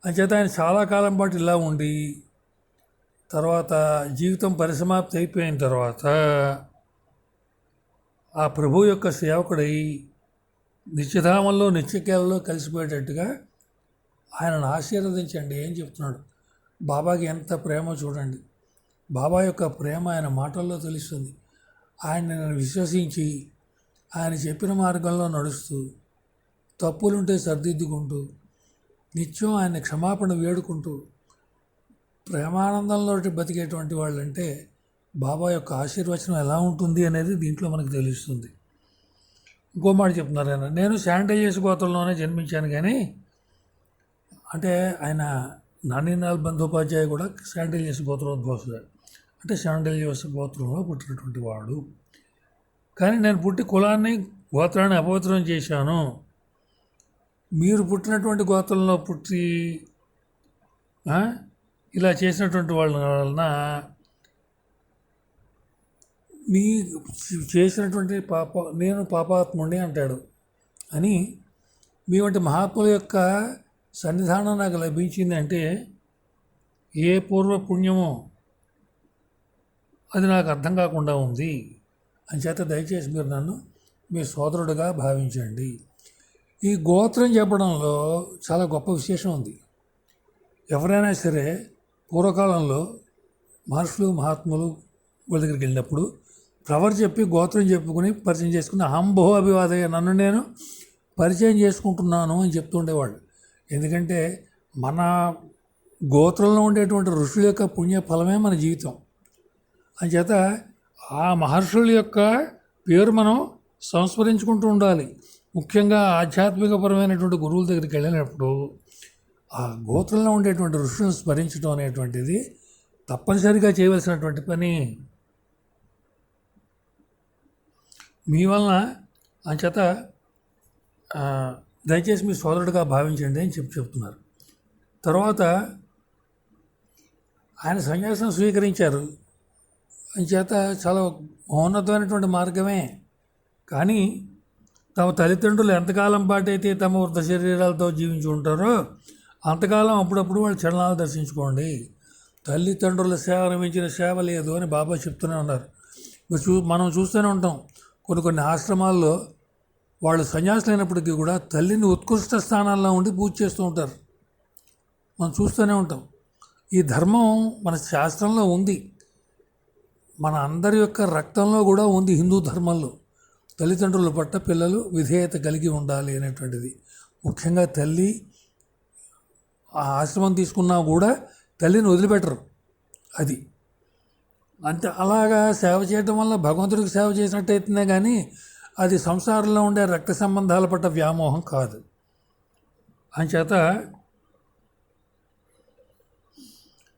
అంచేత ఆయన చాలా కాలం పాటు ఇలా ఉండి తర్వాత జీవితం పరిసమాప్తి అయిపోయిన తర్వాత ఆ ప్రభు యొక్క సేవకుడై నిత్యధామంలో నిత్యకేలలో కలిసిపోయేటట్టుగా ఆయనను ఆశీర్వదించండి అని చెప్తున్నాడు. బాబాకి ఎంత ప్రేమో చూడండి. బాబా యొక్క ప్రేమ ఆయన మాటల్లో తెలుస్తుంది. ఆయనను విశ్వసించి ఆయన చెప్పిన మార్గంలో నడుస్తూ తప్పులుంటే సర్దిద్దుకుంటూ నిత్యం ఆయన క్షమాపణ వేడుకుంటూ ప్రేమానందంలో బతికేటువంటి వాళ్ళంటే బాబా యొక్క ఆశీర్వచనం ఎలా ఉంటుంది అనేది దీంట్లో మనకు తెలుస్తుంది. ఇంకో మాట చెప్తున్నారు ఆయన, నేను శానిటైజర్స్ గోత్రంలోనే జన్మించాను కానీ, అంటే ఆయన నానినాల్ బంధోపాధ్యాయ కూడా శానిటైజర్స్ గోత్రోద్భవసుడు, అంటే శానిటైజర్స్ గోత్రంలో పుట్టినటువంటి వాడు. కానీ నేను పుట్టి కులాన్ని గోత్రాన్ని అపవిత్రం చేశాను. మీరు పుట్టినటువంటి గోత్రంలో పుట్టి ఇలా చేసినటువంటి వాళ్ళ వలన మీ చేసినటువంటి నేను పాపాత్ముడిని అంటాడు అని, మీ వంటి మహాత్ముల యొక్క సన్నిధానం నాకు లభించింది అంటే ఏ పూర్వ పుణ్యమో అది నాకు అర్థం కాకుండా ఉంది. అంచేత దయచేసి మీరు నన్ను మీ సోదరుడిగా భావించండి. ఈ గోత్రం చెప్పడంలో చాలా గొప్ప విశేషం ఉంది. ఎవరైనా సరే పూర్వకాలంలో మహర్షులు మహాత్ములు వాళ్ళ దగ్గరికి వెళ్ళినప్పుడు ప్రవర్ చెప్పి గోత్రం చెప్పుకుని పరిచయం చేసుకుని అహంభో అభివాదయ్య, నన్ను నేను పరిచయం చేసుకుంటున్నాను అని చెప్తుండేవాళ్ళు. ఎందుకంటే మన గోత్రంలో ఉండేటువంటి ఋషుల యొక్క పుణ్య ఫలమే మన జీవితం. అంచేత ఆ మహర్షుల యొక్క పేరు మనం సంస్మరించుకుంటూ ఉండాలి. ముఖ్యంగా ఆధ్యాత్మికపరమైనటువంటి గురువుల దగ్గరికి వెళ్ళినప్పుడు ఆ గోత్రంలో ఉండేటువంటి ఋషులను స్మరించడం అనేటువంటిది తప్పనిసరిగా చేయవలసినటువంటి పని. మీ వలన అంచేత దయచేసి మీ సోదరుడిగా భావించండి అని చెప్తున్నారు. తర్వాత ఆయన సన్యాసం స్వీకరించారు. అంచేత చాలా మహోన్నతమైనటువంటి మార్గమే. కానీ తమ తల్లిదండ్రులు ఎంతకాలం పాటైతే తమ వృద్ధ శరీరాలతో జీవించి ఉంటారో అంతకాలం అప్పుడప్పుడు వాళ్ళు చరణాలు దర్శించుకోండి. తల్లిదండ్రుల సేవను మించిన సేవ లేదు అని బాబా చెప్తూనే ఉన్నారు. మనం చూస్తూనే ఉంటాం కొన్ని ఆశ్రమాల్లో వాళ్ళు సన్యాసులైనప్పటికీ కూడా తల్లిని ఉత్కృష్ట స్థానాల్లో ఉండి పూజ చేస్తూ ఉంటారు. మనం చూస్తూనే ఉంటాం. ఈ ధర్మం మన శాస్త్రంలో ఉంది, మన అందరి యొక్క రక్తంలో కూడా ఉంది. హిందూ ధర్మంలో తల్లిదండ్రుల పట్ల పిల్లలు విధేయత కలిగి ఉండాలి అనేటువంటిది. ముఖ్యంగా తల్లి ఆ ఆశ్రమం తీసుకున్నా కూడా తల్లిని వదిలిపెట్టరు. అది అంతే. అలాగా సేవ చేయడం వల్ల భగవంతుడికి సేవ చేసినట్టయితేనే కానీ అది సంసారంలో ఉండే రక్త సంబంధాల పట్ల వ్యామోహం కాదు. అంచేత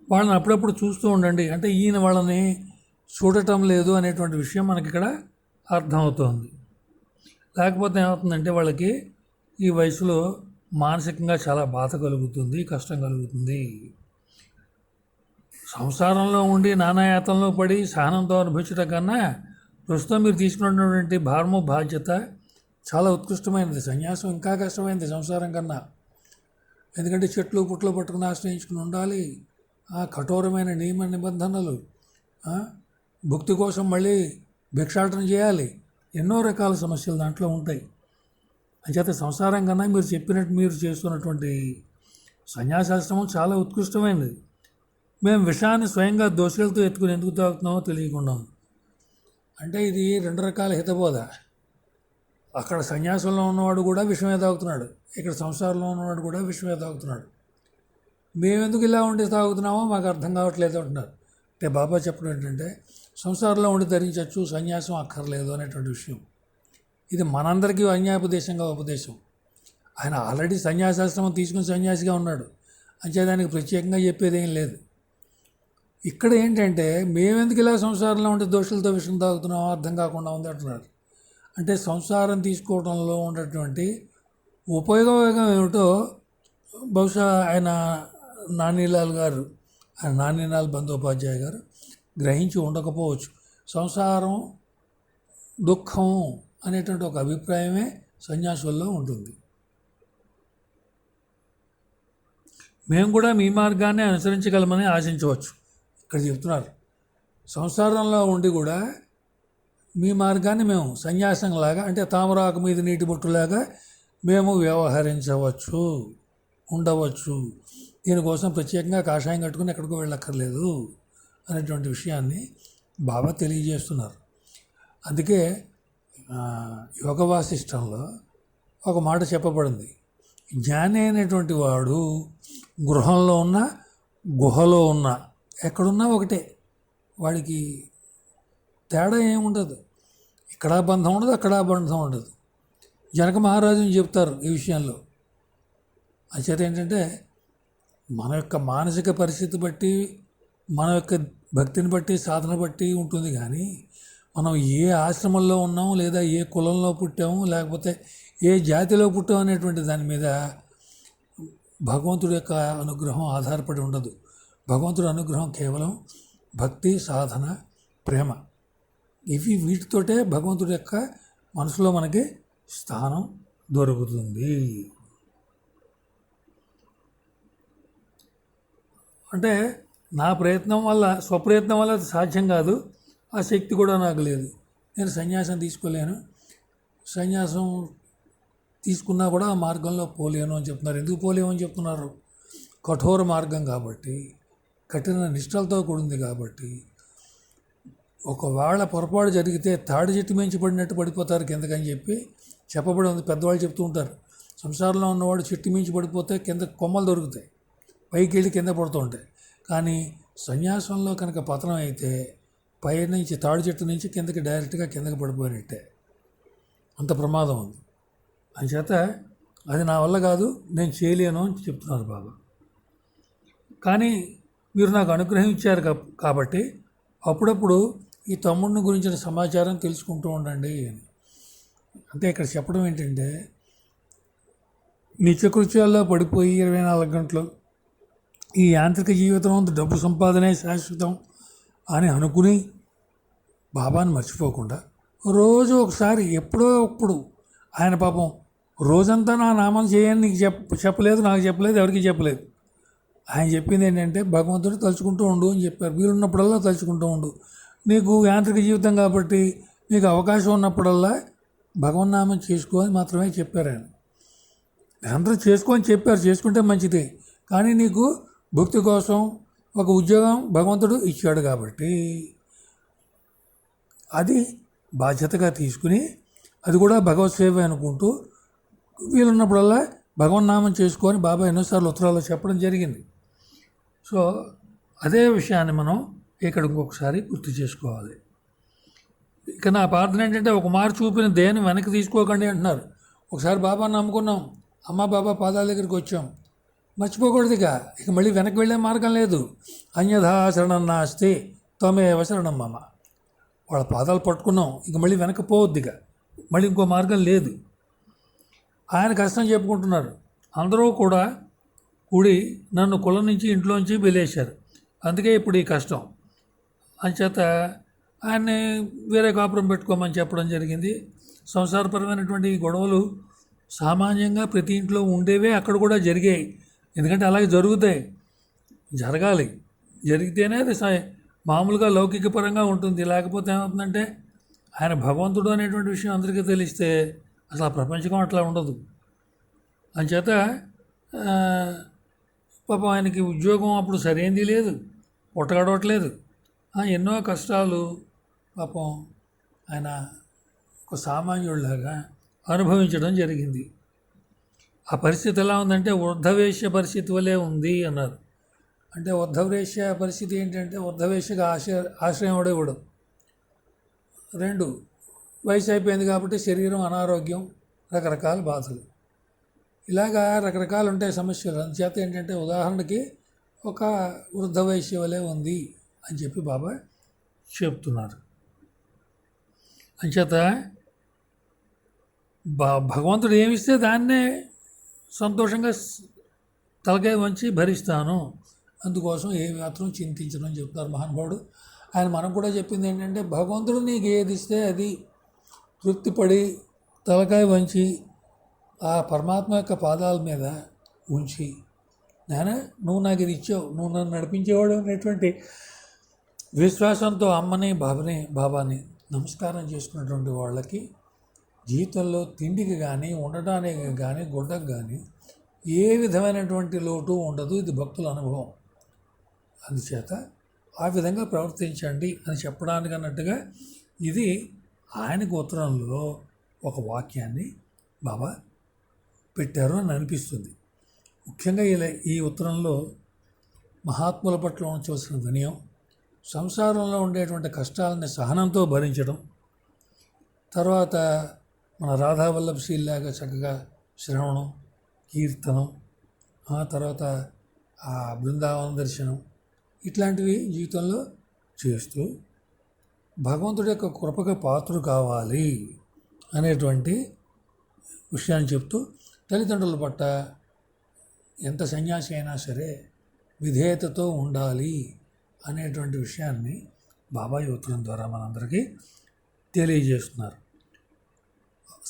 వాళ్ళని అప్పుడప్పుడు చూస్తూ ఉండండి. అంటే ఈయన వాళ్ళని చూడటం లేదు అనేటువంటి విషయం మనకి ఇక్కడ అర్థమవుతోంది. లేకపోతే ఏమవుతుందంటే వాళ్ళకి ఈ వయసులో మానసికంగా చాలా బాధ కలుగుతుంది, కష్టం కలుగుతుంది. సంసారంలో ఉండి నానాయాతంలో పడి సహనంతో అనుభవించడం కన్నా ప్రస్తుతం మీరు తీసుకున్నటువంటి భారము బాధ్యత చాలా ఉత్కృష్టమైనది. సన్యాసం ఇంకా కష్టమైనది సంసారం కన్నా. ఎందుకంటే చెట్లు పుట్లు పట్టుకుని ఆశ్రయించుకుని ఉండాలి, ఆ కఠోరమైన నియమ నిబంధనలు, భుక్తి కోసం మళ్ళీ భిక్షాటన చేయాలి, ఎన్నో రకాల సమస్యలు దాంట్లో ఉంటాయి. అంచేత సంసారం కన్నా మీరు చెప్పినట్టు మీరు చేస్తున్నటువంటి సన్యాసాశ్రమం చాలా ఉత్కృష్టమైనది. మేము విషాన్ని స్వయంగా దోషులతో ఎత్తుకుని ఎందుకు తాగుతున్నామో తెలియకుండా ఉంది. అంటే ఇది రెండు రకాల హితబోధ. అక్కడ సన్యాసంలో ఉన్నవాడు కూడా విషమే తాగుతున్నాడు, ఇక్కడ సంసారంలో ఉన్నవాడు కూడా విషమే తాగుతున్నాడు. మేమెందుకు ఇలా ఉండి తాగుతున్నామో మాకు అర్థం కావట్లేదు అంటున్నారు. అంటే బాబా చెప్పడం ఏంటంటే సంసారంలో ఉండి ధరించవచ్చు, సన్యాసం అక్కర్లేదు అనేటువంటి విషయం. ఇది మనందరికీ అన్యాయోపదేశంగా ఉపదేశం. ఆయన ఆల్రెడీ సన్యాసాశ్రమం తీసుకుని సన్యాసిగా ఉన్నాడు, అంచేదానికి ప్రత్యేకంగా చెప్పేది ఏం లేదు. ఇక్కడ ఏంటంటే మేమెందుకు ఇలా సంసారంలో ఉండే దోషులతో విషయం తాగుతున్నామో అర్థం కాకుండా ఉంది అంటున్నారు. అంటే సంసారం తీసుకోవడంలో ఉన్నటువంటి ఉపయోగం ఏమిటో బహుశా ఆయన నానీలాల్ గారు, ఆయన నానీలాల్ బందోపాధ్యాయ గారు గ్రహించి ఉండకపోవచ్చు. సంసారం దుఃఖం అనేటువంటి ఒక అభిప్రాయమే సన్యాసుల్లో ఉంటుంది. మేము కూడా మీ మార్గాన్ని అనుసరించగలమని ఆశించవచ్చు. ఇక్కడ చెప్తున్నారు సంసారంలో ఉండి కూడా మీ మార్గాన్ని మేము సన్యాసంలాగా, అంటే తామరాకు మీద నీటి బొట్టులాగా మేము వ్యవహరించవచ్చు, ఉండవచ్చు. దీనికోసం ప్రత్యేకంగా కాషాయం కట్టుకుని ఎక్కడికో వెళ్ళక్కర్లేదు అనేటువంటి విషయాన్ని బాబా తెలియజేస్తున్నారు. అందుకే యోగ వాసిష్టంలో ఒక మాట చెప్పబడింది, జ్ఞాని అయినటువంటి వాడు గృహంలో ఉన్న గుహలో ఉన్న ఎక్కడున్నా ఒకటే, వాడికి తేడా ఏముండదు. ఇక్కడ బంధం ఉండదు, అక్కడ బంధం ఉండదు. జనక మహారాజుని చెప్తారు ఈ విషయంలో. అంచేత ఏంటంటే మన యొక్క మానసిక పరిస్థితి బట్టి, మన యొక్క భక్తిని బట్టి, సాధన బట్టి ఉంటుంది. కానీ మనం ఏ ఆశ్రమంలో ఉన్నాము, లేదా ఏ కులంలో పుట్టాము, లేకపోతే ఏ జాతిలో పుట్టాము అనేటువంటి దాని మీద భగవంతుడి యొక్క అనుగ్రహం ఆధారపడి ఉండదు. భగవంతుడి అనుగ్రహం కేవలం భక్తి, సాధన, ప్రేమ, వీటితోటే భగవంతుడి యొక్క మనసులో మనకి స్థానం దొరుకుతుంది. అంటే నా ప్రయత్నం వల్ల, స్వప్రయత్నం వల్ల అది సాధ్యం కాదు, ఆ శక్తి కూడా నాకు లేదు. నేను సన్యాసం తీసుకోలేను, సన్యాసం తీసుకున్నా కూడా ఆ మార్గంలో పోలేను అని చెప్తున్నారు. ఎందుకు పోలేము అని చెప్తున్నారు? కఠోర మార్గం కాబట్టి, కఠిన నిష్టలతో కూడింది కాబట్టి. ఒకవేళ పొరపాటు జరిగితే తాడి చెట్టు మించి పడినట్టు పడిపోతారు కిందకని చెప్పి చెప్పబడి ఉంది. పెద్దవాళ్ళు చెప్తూ ఉంటారు, సంసారంలో ఉన్నవాడు చెట్టు మించి పడిపోతే కింద కొమ్మలు దొరుకుతాయి, పైకి వెళ్ళి కింద పడుతూ ఉంటాయి. కానీ సన్యాసంలో కనుక పతనం అయితే పై నుంచి, తాడి చెట్టు నుంచి కిందకి డైరెక్ట్గా కిందకి పడిపోయినట్టే, అంత ప్రమాదం ఉంది. అంచేత అది నా వల్ల కాదు, నేను చేయలేను అని చెప్తున్నారు బాబా. కానీ మీరు నాకు అనుగ్రహం ఇచ్చారు కాబట్టి అప్పుడప్పుడు ఈ తమ్ముడిని గురించిన సమాచారం తెలుసుకుంటూ ఉండండి అని. అంటే ఇక్కడ చెప్పడం ఏంటంటే నిత్యకృత్యాల్లో పడిపోయి 24 గంటలు ఈ యాంత్రిక జీవితం డబ్బు సంపాదనే శాశ్వతం అని అనుకుని బాబాని మర్చిపోకుండా రోజు ఒకసారి ఎప్పుడో అప్పుడు ఆయన పాపం రోజంతా నా నామం చేయని నీకు చెప్పలేదు, నాకు చెప్పలేదు, ఎవరికి చెప్పలేదు. ఆయన చెప్పింది ఏంటంటే భగవంతుడు తలుచుకుంటూ ఉండు అని చెప్పారు. వీలున్నప్పుడల్లా తలుచుకుంటూ ఉండు. నీకు యాంత్రిక జీవితం కాబట్టి నీకు అవకాశం ఉన్నప్పుడల్లా భగవన్నామం చేసుకో అని మాత్రమే చెప్పారు ఆయన. అందరూ చేసుకోని చెప్పారు, చేసుకుంటే మంచిదే. కానీ నీకు భక్తి కోసం ఒక ఉద్యోగం భగవంతుడు ఇచ్చాడు కాబట్టి అది బాధ్యతగా తీసుకుని అది కూడా భగవత్ సేవ అనుకుంటూ వీలున్నప్పుడల్లా భగవన్నామం చేసుకొని బాబా ఎన్నోసార్లు ఉత్తరాల్లో చెప్పడం జరిగింది. సో అదే విషయాన్ని మనం ఇక్కడ ఇంకొకసారి గుర్తు చేసుకోవాలి. ఇక నా ప్రార్థన ఏంటంటే ఒక మారు చూపిన దేని వెనక్కి తీసుకోకండి అంటున్నారు. ఒకసారి బాబాని నమ్ముకున్నాం, అమ్మ బాబా పాదాల దగ్గరికి వచ్చాం, మర్చిపోకూడదు. ఇక మళ్ళీ వెనక్కి వెళ్ళే మార్గం లేదు. అన్యథా శరణం నాస్తి త్వమేవ శరణం మమ. వాళ్ళ పాదాలు పట్టుకున్నాం, ఇక మళ్ళీ వెనక్కి పోవద్దిగా, మళ్ళీ ఇంకో మార్గం లేదు. ఆయన కష్టం చెప్పుకుంటున్నారు. అందరూ కూడా కూడి నన్ను కులం నుంచి ఇంట్లోంచి వెలేశారు, అందుకే ఇప్పుడు ఈ కష్టం. అంచేత ఆయన్ని వేరే కాపురం పెట్టుకోమని చెప్పడం జరిగింది. సంసారపరమైనటువంటి గొడవలు సామాన్యంగా ప్రతి ఇంట్లో ఉండేవే, అక్కడ కూడా జరిగాయి. ఎందుకంటే అలాగే జరుగుతాయి, జరగాలి, జరిగితేనే అది మామూలుగా లౌకిక పరంగా ఉంటుంది. లేకపోతే ఏమవుతుందంటే ఆయన భగవంతుడు అనేటువంటి విషయం అందరికీ తెలిస్తే అసలు ఆ ప్రపంచం అట్లా ఉండదు. అంచేత పాపం ఆయనకి ఉద్యోగం అప్పుడు సరైనది లేదు, పొట్టగడవట్లేదు, ఎన్నో కష్టాలు పాపం ఆయన ఒక సామాన్యుడిలాగా అనుభవించడం జరిగింది. ఆ పరిస్థితి ఎలా ఉందంటే వృద్ధవేశ్య పరిస్థితి వలె ఉంది అన్నారు. అంటే వృద్ధవేశ్య పరిస్థితి ఏంటంటే వృద్ధవేశ్యగా ఆశ్రయం కూడా ఇవ్వడం. 2 వయసు అయిపోయింది కాబట్టి శరీరం అనారోగ్యం, రకరకాల బాధలు, ఇలాగా రకరకాలు ఉంటాయి సమస్యలు. అందుచేత ఏంటంటే ఉదాహరణకి ఒక వృద్ధవేశ్య వలె ఉంది అని చెప్పి బాబా చెప్తున్నారు. అంచేత భగవంతుడు ఏమిస్తే దాన్నే సంతోషంగా తలకాయ వంచి భరిస్తాను, అందుకోసం ఏ మాత్రం చింతించడం చెప్తారు మహానుభావుడు. ఆయన మనం కూడా చెప్పింది ఏంటంటే భగవంతుడు నీకు ఏది ఇస్తే అది తృప్తిపడి తలకాయ వంచి ఆ పరమాత్మ యొక్క పాదాల మీద ఉంచి, నాయన నువ్వు నాకు ఇది ఇచ్చావు, నువ్వు నన్ను నడిపించేవాడు అనేటువంటి విశ్వాసంతో అమ్మని బాబాని నమస్కారం చేసుకున్నటువంటి వాళ్ళకి జీవితంలో తిండికి కానీ ఉండటానికి కానీ గుడ్డకు కానీ ఏ విధమైనటువంటి లోటు ఉండదు. ఇది భక్తుల అనుభవం. అందుచేత ఆ విధంగా ప్రవర్తించండి అని చెప్పడానికి అన్నట్టుగా ఇది ఆయనకు ఉత్తరంలో ఒక వాక్యాన్ని బాబా పెట్టారు అని అనిపిస్తుంది. ముఖ్యంగా ఈ ఉత్తరంలో మహాత్ముల పట్ల ఉంచవలసిన వినయం, సంసారంలో ఉండేటువంటి కష్టాలని సహనంతో భరించడం, తర్వాత మన రాధావల్లభశీల్లాగా చక్కగా శ్రవణం, కీర్తనం, ఆ తర్వాత ఆ బృందావన దర్శనం, ఇట్లాంటివి జీవితంలో చేస్తూ భగవంతుడి యొక్క కృపకు పాత్రుడు కావాలి అనేటువంటి విషయాన్ని చెప్తూ తల్లిదండ్రుల పట్ల ఎంత సన్యాసి అయినా సరే విధేయతతో ఉండాలి అనేటువంటి విషయాన్ని బాబాయ్ ఉత్తరం ద్వారా మనందరికీ తెలియజేస్తున్నారు.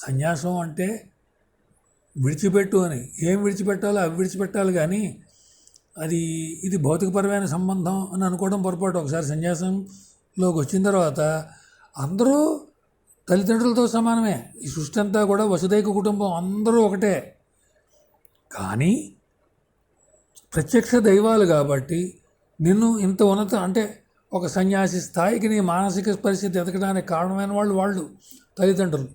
సన్యాసం అంటే విడిచిపెట్టు అని, ఏం విడిచిపెట్టాలో అవి విడిచిపెట్టాలి, కానీ ఇది భౌతికపరమైన సంబంధం అని అనుకోవడం పొరపాటు. ఒకసారి సన్యాసంలోకి వచ్చిన తర్వాత అందరూ తల్లిదండ్రులతో సమానమే. ఈ సృష్టి అంతా కూడా వసుదైక కుటుంబం, అందరూ ఒకటే. కానీ ప్రత్యక్ష దైవాలు కాబట్టి నిన్ను ఇంత ఉన్నత అంటే ఒక సన్యాసి స్థాయికి నీ మానసిక పరిస్థితి ఎదగడానికి కారణమైన వాళ్ళు తల్లిదండ్రులు.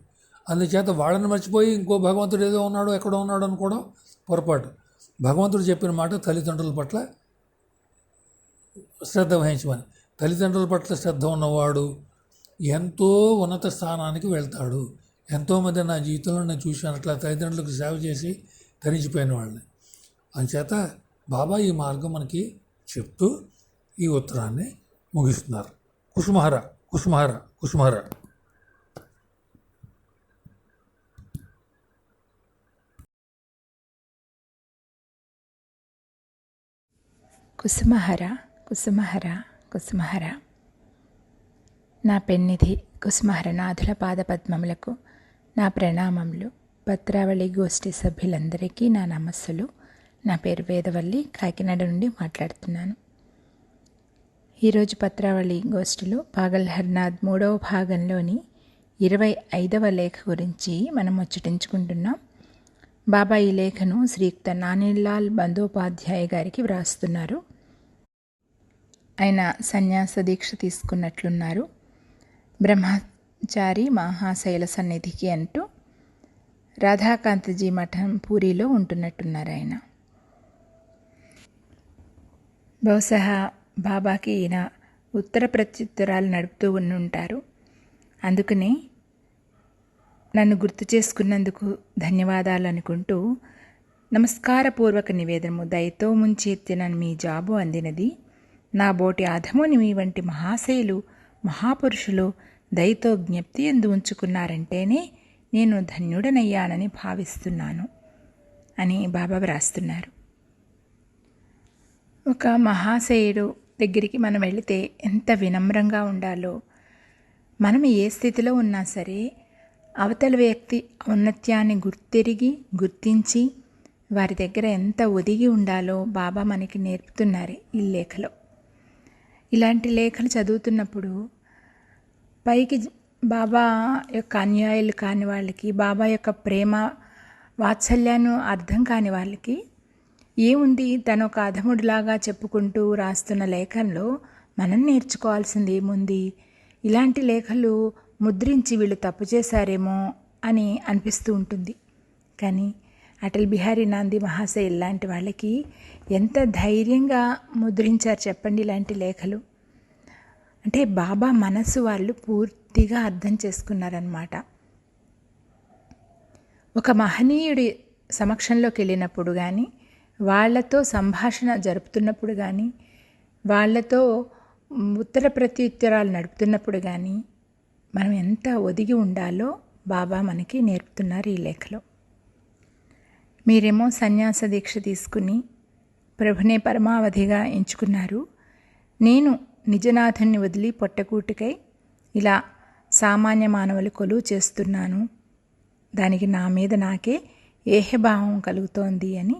అందుచేత వాళ్ళని మర్చిపోయి ఇంకో భగవంతుడు ఏదో ఉన్నాడో ఎక్కడో ఉన్నాడో అనుకోవడం పొరపాటు. భగవంతుడు చెప్పిన మాట తల్లిదండ్రుల పట్ల శ్రద్ధ వహించమని. తల్లిదండ్రుల పట్ల శ్రద్ధ ఉన్నవాడు ఎంతో ఉన్నత స్థానానికి వెళ్తాడు. ఎంతోమంది నా జీవితంలో నేను చూశాను అట్లా తల్లిదండ్రులకు సేవ చేసి తరించిపోయిన వాళ్ళని. అందుచేత బాబా ఈ మార్గం మనకి చెప్తూ ఈ ఉత్తరాన్ని ముగిస్తున్నారు. కుసుమహర కుసుమహర కుసుమహర. కుసుమహర కుసుమహర కుసుమహర. నా పెన్నిధి కుసుమహరనాథుల పాదపద్మములకు నా ప్రణామములు. పత్రావళి గోష్ఠి సభ్యులందరికీ నా నమస్సులు. నా పేరు వేదవల్లి, కాకినాడ నుండి మాట్లాడుతున్నాను. ఈరోజు పత్రావళి గోష్ఠిలో పాగల్ హర్నాథ్ 3వ భాగంలోని 25వ లేఖ గురించి మనం ముచ్చటించుకుంటున్నాం. బాబా ఈ లేఖను శ్రీయుక్త నానీలాల్ బందోపాధ్యాయ గారికి వ్రాస్తున్నారు. ఆయన సన్యాస దీక్ష తీసుకున్నట్లున్నారు. బ్రహ్మచారి మహాశైల సన్నిధికి అంటూ రాధాకాంతజీ మఠం పూరిలో ఉంటున్నట్టున్నారు ఆయన. బహుశా బాబాకి ఈయన ఉత్తర ప్రత్యుత్తరాలు నడుపుతూ ఉంటారు. అందుకనే నన్ను గుర్తు చేసుకున్నందుకు ధన్యవాదాలు అనుకుంటూ, నమస్కారపూర్వక నివేదనము. దయతో ముంచెత్తిన మీ జాబు అందినది. నా బోటి అధముని మీ వంటి మహాశయులు మహాపురుషులు దయతో జ్ఞప్తి ఎందు ఉంచుకున్నారంటేనే నేను ధన్యుడనయ్యానని భావిస్తున్నాను అని బాబా వ్రాస్తున్నారు. ఒక మహాశయుడు దగ్గరికి మనం వెళితే ఎంత వినమ్రంగా ఉండాలో, మనం ఏ స్థితిలో ఉన్నా సరే అవతల వ్యక్తి ఔన్నత్యాన్ని గుర్తించి వారి దగ్గర ఎంత ఒదిగి ఉండాలో బాబా మనకి నేర్పుతున్నారు ఈ లేఖలో. ఇలాంటి లేఖలు చదువుతున్నప్పుడు పైకి బాబా యొక్క అన్యాయులు కాని వాళ్ళకి, బాబా యొక్క ప్రేమ వాత్సల్యాన్ని అర్థం కాని వాళ్ళకి ఏముంది, తను ఒక అధముడిలాగా చెప్పుకుంటూ రాస్తున్న లేఖల్లో మనం నేర్చుకోవాల్సింది ఏముంది? ఇలాంటి లేఖలు ముద్రించి వీళ్ళు తప్పు చేశారేమో అని అనిపిస్తూ ఉంటుంది. కానీ అటల్ బిహారీ నాంది మహాశయ ఇలాంటి వాళ్ళకి ఎంత ధైర్యంగా ముద్రించారు చెప్పండి ఇలాంటి లేఖలు. అంటే బాబా మనసు వాళ్ళు పూర్తిగా అర్థం చేసుకున్నారన్నమాట. ఒక మహనీయుడి సమక్షంలోకి వెళ్ళినప్పుడు కానీ, వాళ్లతో సంభాషణ జరుపుతున్నప్పుడు కానీ, వాళ్లతో ఉత్తర ప్రత్యుత్తరాలు నడుపుతున్నప్పుడు కానీ మనం ఎంత ఒదిగి ఉండాలో బాబా మనకి నేర్పుతున్నారు ఈ లేఖలో. మీరేమో సన్యాస దీక్ష తీసుకుని ప్రభునే పరమావధిగా ఎంచుకున్నారు. నేను నిజనాథుని వదిలి పొట్టకూటికై ఇలా సామాన్య మానవులు కొలువు చేస్తున్నాను. దానికి నా మీద నాకే ఏహభావం కలుగుతోంది అని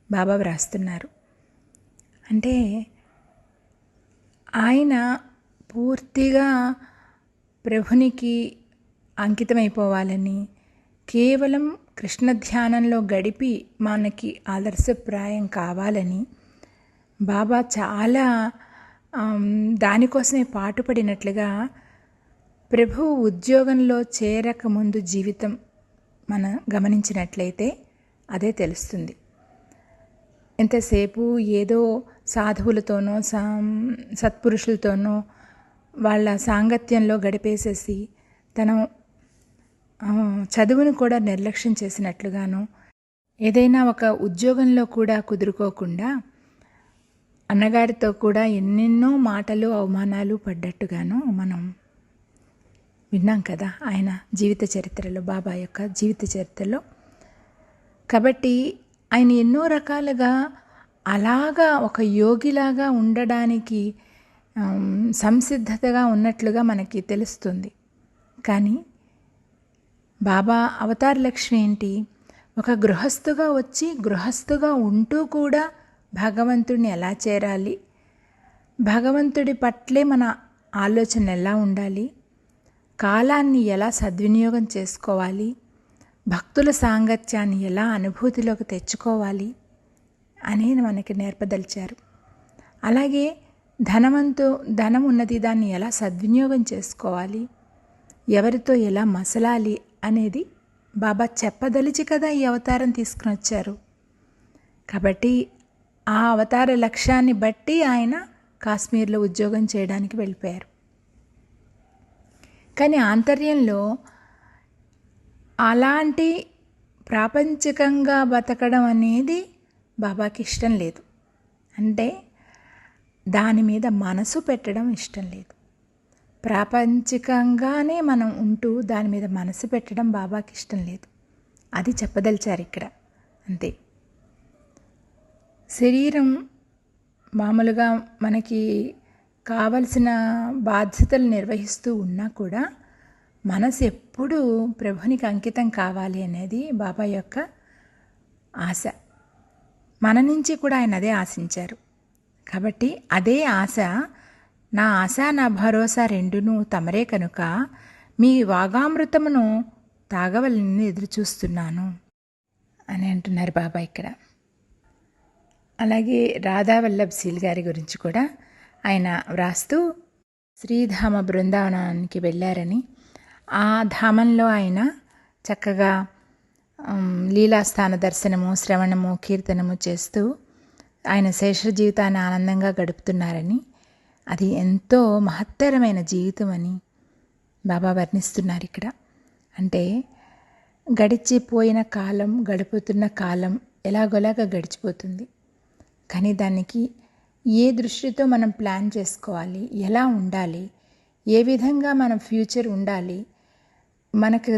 బాబా వ్రాస్తున్నారు. అంటే ఆయన పూర్తిగా ప్రభునికి అంకితమైపోవాలని, కేవలం కృష్ణ ధ్యానంలో గడిపి మనకి ఆదర్శప్రాయం కావాలని బాబా చాలా దానికోసమే పాటుపడినట్లుగా ప్రభు ఉద్యోగంలో చేరకముందు జీవితం మనం గమనించినట్లయితే అదే తెలుస్తుంది. ఎంతసేపు ఏదో సాధువులతోనో సత్పురుషులతోనో వాళ్ళ సాంగత్యంలో గడిపేసేసి తను చదువును కూడా నిర్లక్ష్యం చేసినట్లుగాను, ఏదైనా ఒక ఉద్యోగంలో కూడా కుదురుకోకుండా అన్నగారితో కూడా ఎన్నెన్నో మాటలు అవమానాలు పడ్డట్టుగాను మనం విన్నాం కదా ఆయన జీవిత చరిత్రలో, బాబా యొక్క జీవిత చరిత్రలో. కాబట్టి ఆయన ఎన్నో రకాలుగా అలాగా ఒక యోగిలాగా ఉండడానికి సంసిద్ధతగా ఉన్నట్లుగా మనకి తెలుస్తుంది. కానీ బాబా అవతార లక్ష్యం ఏంటి? ఒక గృహస్థుగా వచ్చి గృహస్థుగా ఉంటూ కూడా భగవంతుడిని ఎలా చేరాలి, భగవంతుడి పట్లే మన ఆలోచన ఎలా ఉండాలి, కాలాన్ని ఎలా సద్వినియోగం చేసుకోవాలి, భక్తుల సాంగత్యాన్ని ఎలా అనుభూతిలోకి తెచ్చుకోవాలి అనేది మనకి నేర్పదలిచారు. అలాగే ధనం ఉన్నది, దాన్ని ఎలా సద్వినియోగం చేసుకోవాలి, ఎవరితో ఎలా మసలాలి అనేది బాబా చెప్పదలిచి కదా ఈ అవతారం తీసుకుని వచ్చారు. కాబట్టి ఆ అవతార లక్ష్యాన్ని బట్టి ఆయన కాశ్మీర్లో ఉద్యోగం చేయడానికి వెళ్ళిపోయారు. కానీ ఆంతర్యంలో అలాంటి ప్రాపంచికంగా బతకడం అనేది బాబాకి ఇష్టం లేదు. అంటే దాని మీద మనసు పెట్టడం ఇష్టం లేదు. ప్రాపంచికంగానే మనం ఉంటూ దాని మీద మనసు పెట్టడం బాబాకి ఇష్టం లేదు. అది చెప్పదలిచారు ఇక్కడ, అంతే. శరీరం మామూలుగా మనకి కావలసిన బాధ్యతలు నిర్వహిస్తూ ఉన్నా కూడా మనసు ఎప్పుడూ ప్రభునికి అంకితం కావాలి అనేది బాబా యొక్క ఆశ. మన నుంచి కూడా ఆయన అదే ఆశించారు. కాబట్టి అదే ఆశ, నా ఆశ నా భరోసా రెండును తమరే కనుక మీ వాగామృతమును తాగవలని ఎదురుచూస్తున్నాను అని అంటున్నారు బాబా ఇక్కడ. అలాగే రాధావల్లభ్ శీల్ గారి గురించి కూడా ఆయన వ్రాస్తూ శ్రీధామ బృందావనానికి వెళ్ళారని, ఆ ధామంలో ఆయన చక్కగా లీలాస్థాన దర్శనము, శ్రవణము, కీర్తనము చేస్తూ ఆయన శేష జీవితాన్ని ఆనందంగా గడుపుతున్నారని, అది ఎంతో మహత్తరమైన జీవితం అని బాబా వర్ణిస్తున్నారు ఇక్కడ. అంటే గడిచిపోయిన కాలం, గడుపుతున్న కాలం ఎలాగోలాగా గడిచిపోతుంది. కానీ దానికి ఏ దృష్టితో మనం ప్లాన్ చేసుకోవాలి, ఎలా ఉండాలి, ఏ విధంగా మన ఫ్యూచర్ ఉండాలి, మనకు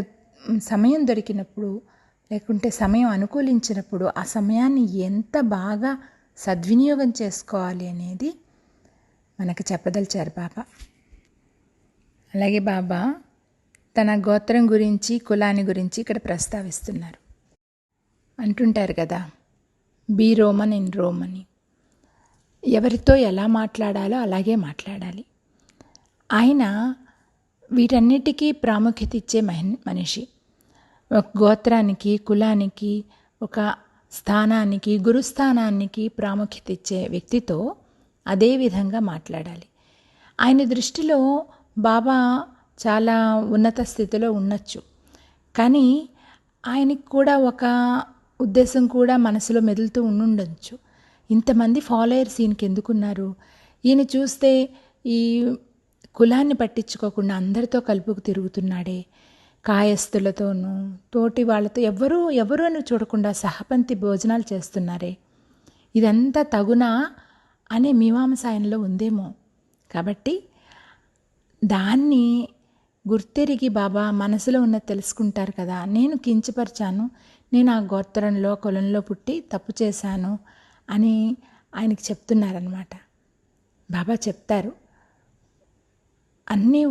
సమయం దొరికినప్పుడు లేకుంటే సమయం అనుకూలించినప్పుడు ఆ సమయాన్ని ఎంత బాగా సద్వినియోగం చేసుకోవాలి అనేది మనకు చెప్పదలిచారు బాబా. అలాగే బాబా తన గోత్రం గురించి, కులాన్ని గురించి ఇక్కడ ప్రస్తావిస్తున్నారు. అంటుంటారు కదా, బీ రోమన్ ఇన్ రోమ్ అని. ఎవరితో ఎలా మాట్లాడాలో అలాగే మాట్లాడాలి. ఆయన వీటన్నిటికీ ప్రాముఖ్యత ఇచ్చే మనిషి. ఒక గోత్రానికి, కులానికి, ఒక స్థానానికి, గురుస్థానానికి ప్రాముఖ్యత ఇచ్చే వ్యక్తితో అదే విధంగా మాట్లాడాలి. ఆయన దృష్టిలో బాబా చాలా ఉన్నత స్థితిలో ఉండొచ్చు, కానీ ఆయనకి కూడా ఒక ఉద్దేశం కూడా మనసులో మెదులుతూ ఉండుండొచ్చు. ఇంతమంది ఫాలోయర్స్ ఈయనకి ఎందుకున్నారు, ఈయన చూస్తే ఈ కులాన్ని పట్టించుకోకుండా అందరితో కలుపుకు తిరుగుతున్నాడే, కాయస్థులతోనూ తోటి వాళ్ళతో ఎవరు అని చూడకుండా సహపంక్తి భోజనాలు చేస్తున్నారే, ఇదంతా తగునా అనే మీమాంస ఆయనలో ఉందేమో. కాబట్టి దాన్ని గుర్తెరిగి బాబా మనసులో ఉన్నది తెలుసుకుంటారు కదా, నేను కించపరిచాను, నేను ఆ గోత్రంలో కులంలో పుట్టి తప్పు చేశాను అని ఆయనకి చెప్తున్నారనమాట. బాబా చెప్తారు, అన్నీ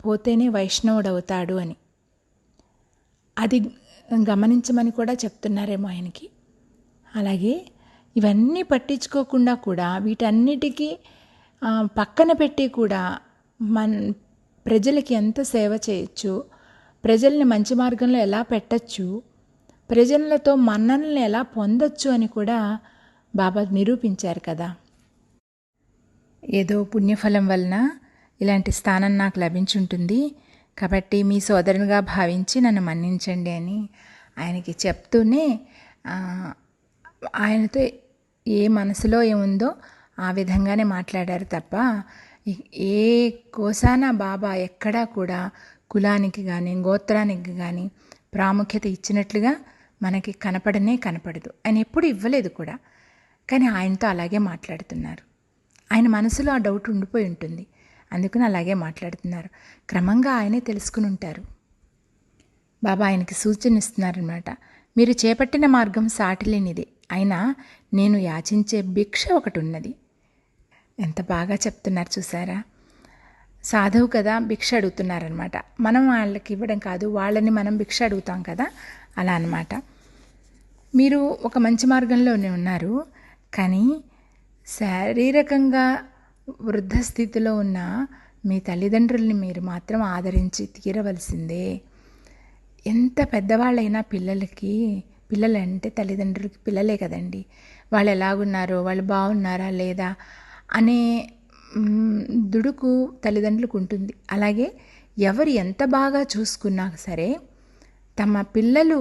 పోతేనే వైష్ణవుడు అవుతాడు అని. అది గమనించమని కూడా చెప్తున్నారేమో ఆయనకి. అలాగే ఇవన్నీ పట్టించుకోకుండా కూడా వీటన్నిటికీ పక్కన పెట్టి కూడా ప్రజలకి ఎంత సేవ చేయొచ్చు, ప్రజల్ని మంచి మార్గంలో ఎలా పెట్టచ్చు, ప్రజలతో మన్ననల్ని ఎలా పొందొచ్చు అని కూడా బాబా నిరూపించారు కదా. ఏదో పుణ్యఫలం వలన ఇలాంటి స్థానం నాకు లభించుంటుంది, కాబట్టి మీ సోదరునిగా భావించి నన్ను మన్నించండి అని ఆయనకి చెప్తూనే ఆయనతో ఏ మనసులో ఏముందో ఆ విధంగానే మాట్లాడారు తప్ప ఏ కోసాన బాబా ఎక్కడా కూడా కులానికి కానీ గోత్రానికి కానీ ప్రాముఖ్యత ఇచ్చినట్లుగా మనకి కనపడదు. ఆయన ఎప్పుడు ఇవ్వలేదు కూడా, కానీ ఆయనతో అలాగే మాట్లాడుతున్నారు. ఆయన మనసులో ఆ డౌట్ ఉండిపోయి ఉంటుంది, అందుకని అలాగే మాట్లాడుతున్నారు. క్రమంగా ఆయనే తెలుసుకుని ఉంటారు. బాబా ఆయనకి సూచన ఇస్తున్నారనమాట. మీరు చేపట్టిన మార్గం సాటిలేనిది, అయినా నేను యాచించే భిక్ష ఒకటి ఉన్నది. ఎంత బాగా చెప్తున్నారు చూసారా. సాధువు కదా, భిక్ష అడుగుతున్నారనమాట. మనం వాళ్ళకి ఇవ్వడం కాదు, వాళ్ళని మనం భిక్ష అడుగుతాం కదా, అలా అన్నమాట. మీరు ఒక మంచి మార్గంలోనే ఉన్నారు, కానీ శారీరకంగా వృద్ధ స్థితిలో ఉన్న మీ తల్లిదండ్రుల్ని మీరు మాత్రం ఆదరించి తీరవలసిందే. ఎంత పెద్దవాళ్ళైనా పిల్లలంటే తల్లిదండ్రులకి పిల్లలే కదండి. వాళ్ళు ఎలాగున్నారో, వాళ్ళు బాగున్నారా లేదా అనే దుడుకు తల్లిదండ్రులకు ఉంటుంది. అలాగే ఎవరు ఎంత బాగా చూసుకున్నా సరే తమ పిల్లలు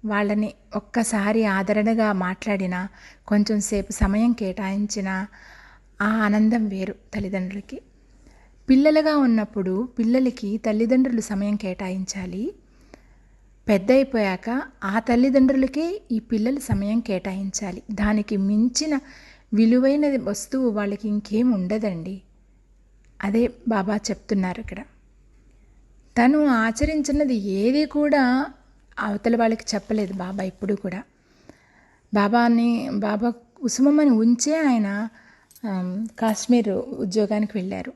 వాళ్ళని ఒక్కసారి ఆదరణగా మాట్లాడినా, కొంచెం సేపు సమయం కేటాయించినా ఆ ఆనందం వేరు తల్లిదండ్రులకి. పిల్లలుగా ఉన్నప్పుడు పిల్లలకి తల్లిదండ్రులు సమయం కేటాయించాలి. పెద్ద అయిపోయాక ఆ తల్లిదండ్రులకే ఈ పిల్లలు సమయం కేటాయించాలి. దానికి మించిన విలువైన వస్తువు వాళ్ళకి ఇంకేం ఉండదండి. అదే బాబా చెప్తున్నారు ఇక్కడ. తను ఆచరించినది ఏది కూడా అవతల వాళ్ళకి చెప్పలేదు బాబా ఎప్పుడు కూడా. బాబా కుసుమమ్మని ఉంచే ఆయన కాశ్మీర్ ఉద్యోగానికి వెళ్ళారు.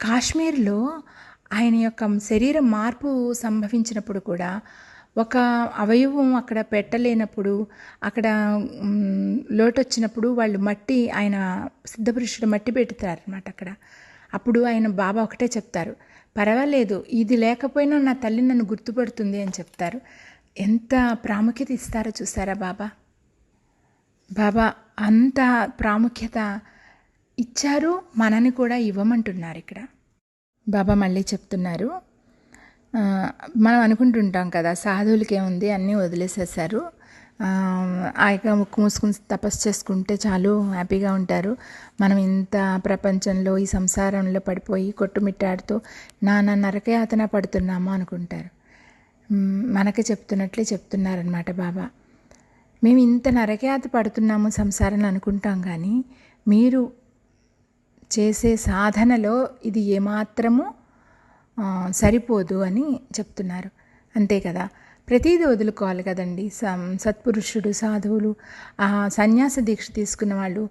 కాశ్మీర్లో ఆయన యొక్క శరీరం మార్పు సంభవించినప్పుడు కూడా ఒక అవయవం అక్కడ పెట్టలేనప్పుడు, అక్కడ లోటొచ్చినప్పుడు వాళ్ళు మట్టి, ఆయన సిద్ధపురుషుడు మట్టి పెడతారనమాట అక్కడ. అప్పుడు ఆయన బాబా ఒకటే చెప్తారు, పర్వాలేదు ఇది లేకపోయినా నా తల్లి నన్ను గుర్తుపడుతుంది అని చెప్తారు. ఎంత ప్రాముఖ్యత ఇస్తారో చూసారా బాబా. బాబా అంత ప్రాముఖ్యత ఇచ్చారు, మనని కూడా ఇవ్వమంటున్నారు ఇక్కడ. బాబా మళ్ళీ చెప్తున్నారు, మనం అనుకుంటుంటాం కదా సాధువులకి ఏముంది అన్నీ వదిలేసేసారు, ఆయన ముక్కు మూసుకుని తపస్సు చేసుకుంటే చాలు హ్యాపీగా ఉంటారు, మనం ఇంత ప్రపంచంలో ఈ సంసారంలో పడిపోయి కొట్టుమిట్టాడుతూ నానా నరకయాతన పడుతున్నాము అనుకుంటారు. మనకి చెప్తున్నట్లే చెప్తున్నారనమాట బాబా. మేము ఇంత నరకయాత పడుతున్నాము సంసారంలో అనుకుంటాం, కానీ మీరు చేసే సాధనలో ఇది ఏమాత్రము సరిపోదు అని చెప్తున్నారు. అంతే కదా, ప్రతిదీ వదులుకోవాలి కదండి. సత్పురుషుడు, సాధువులు, సన్యాస దీక్ష తీసుకున్న వాళ్ళు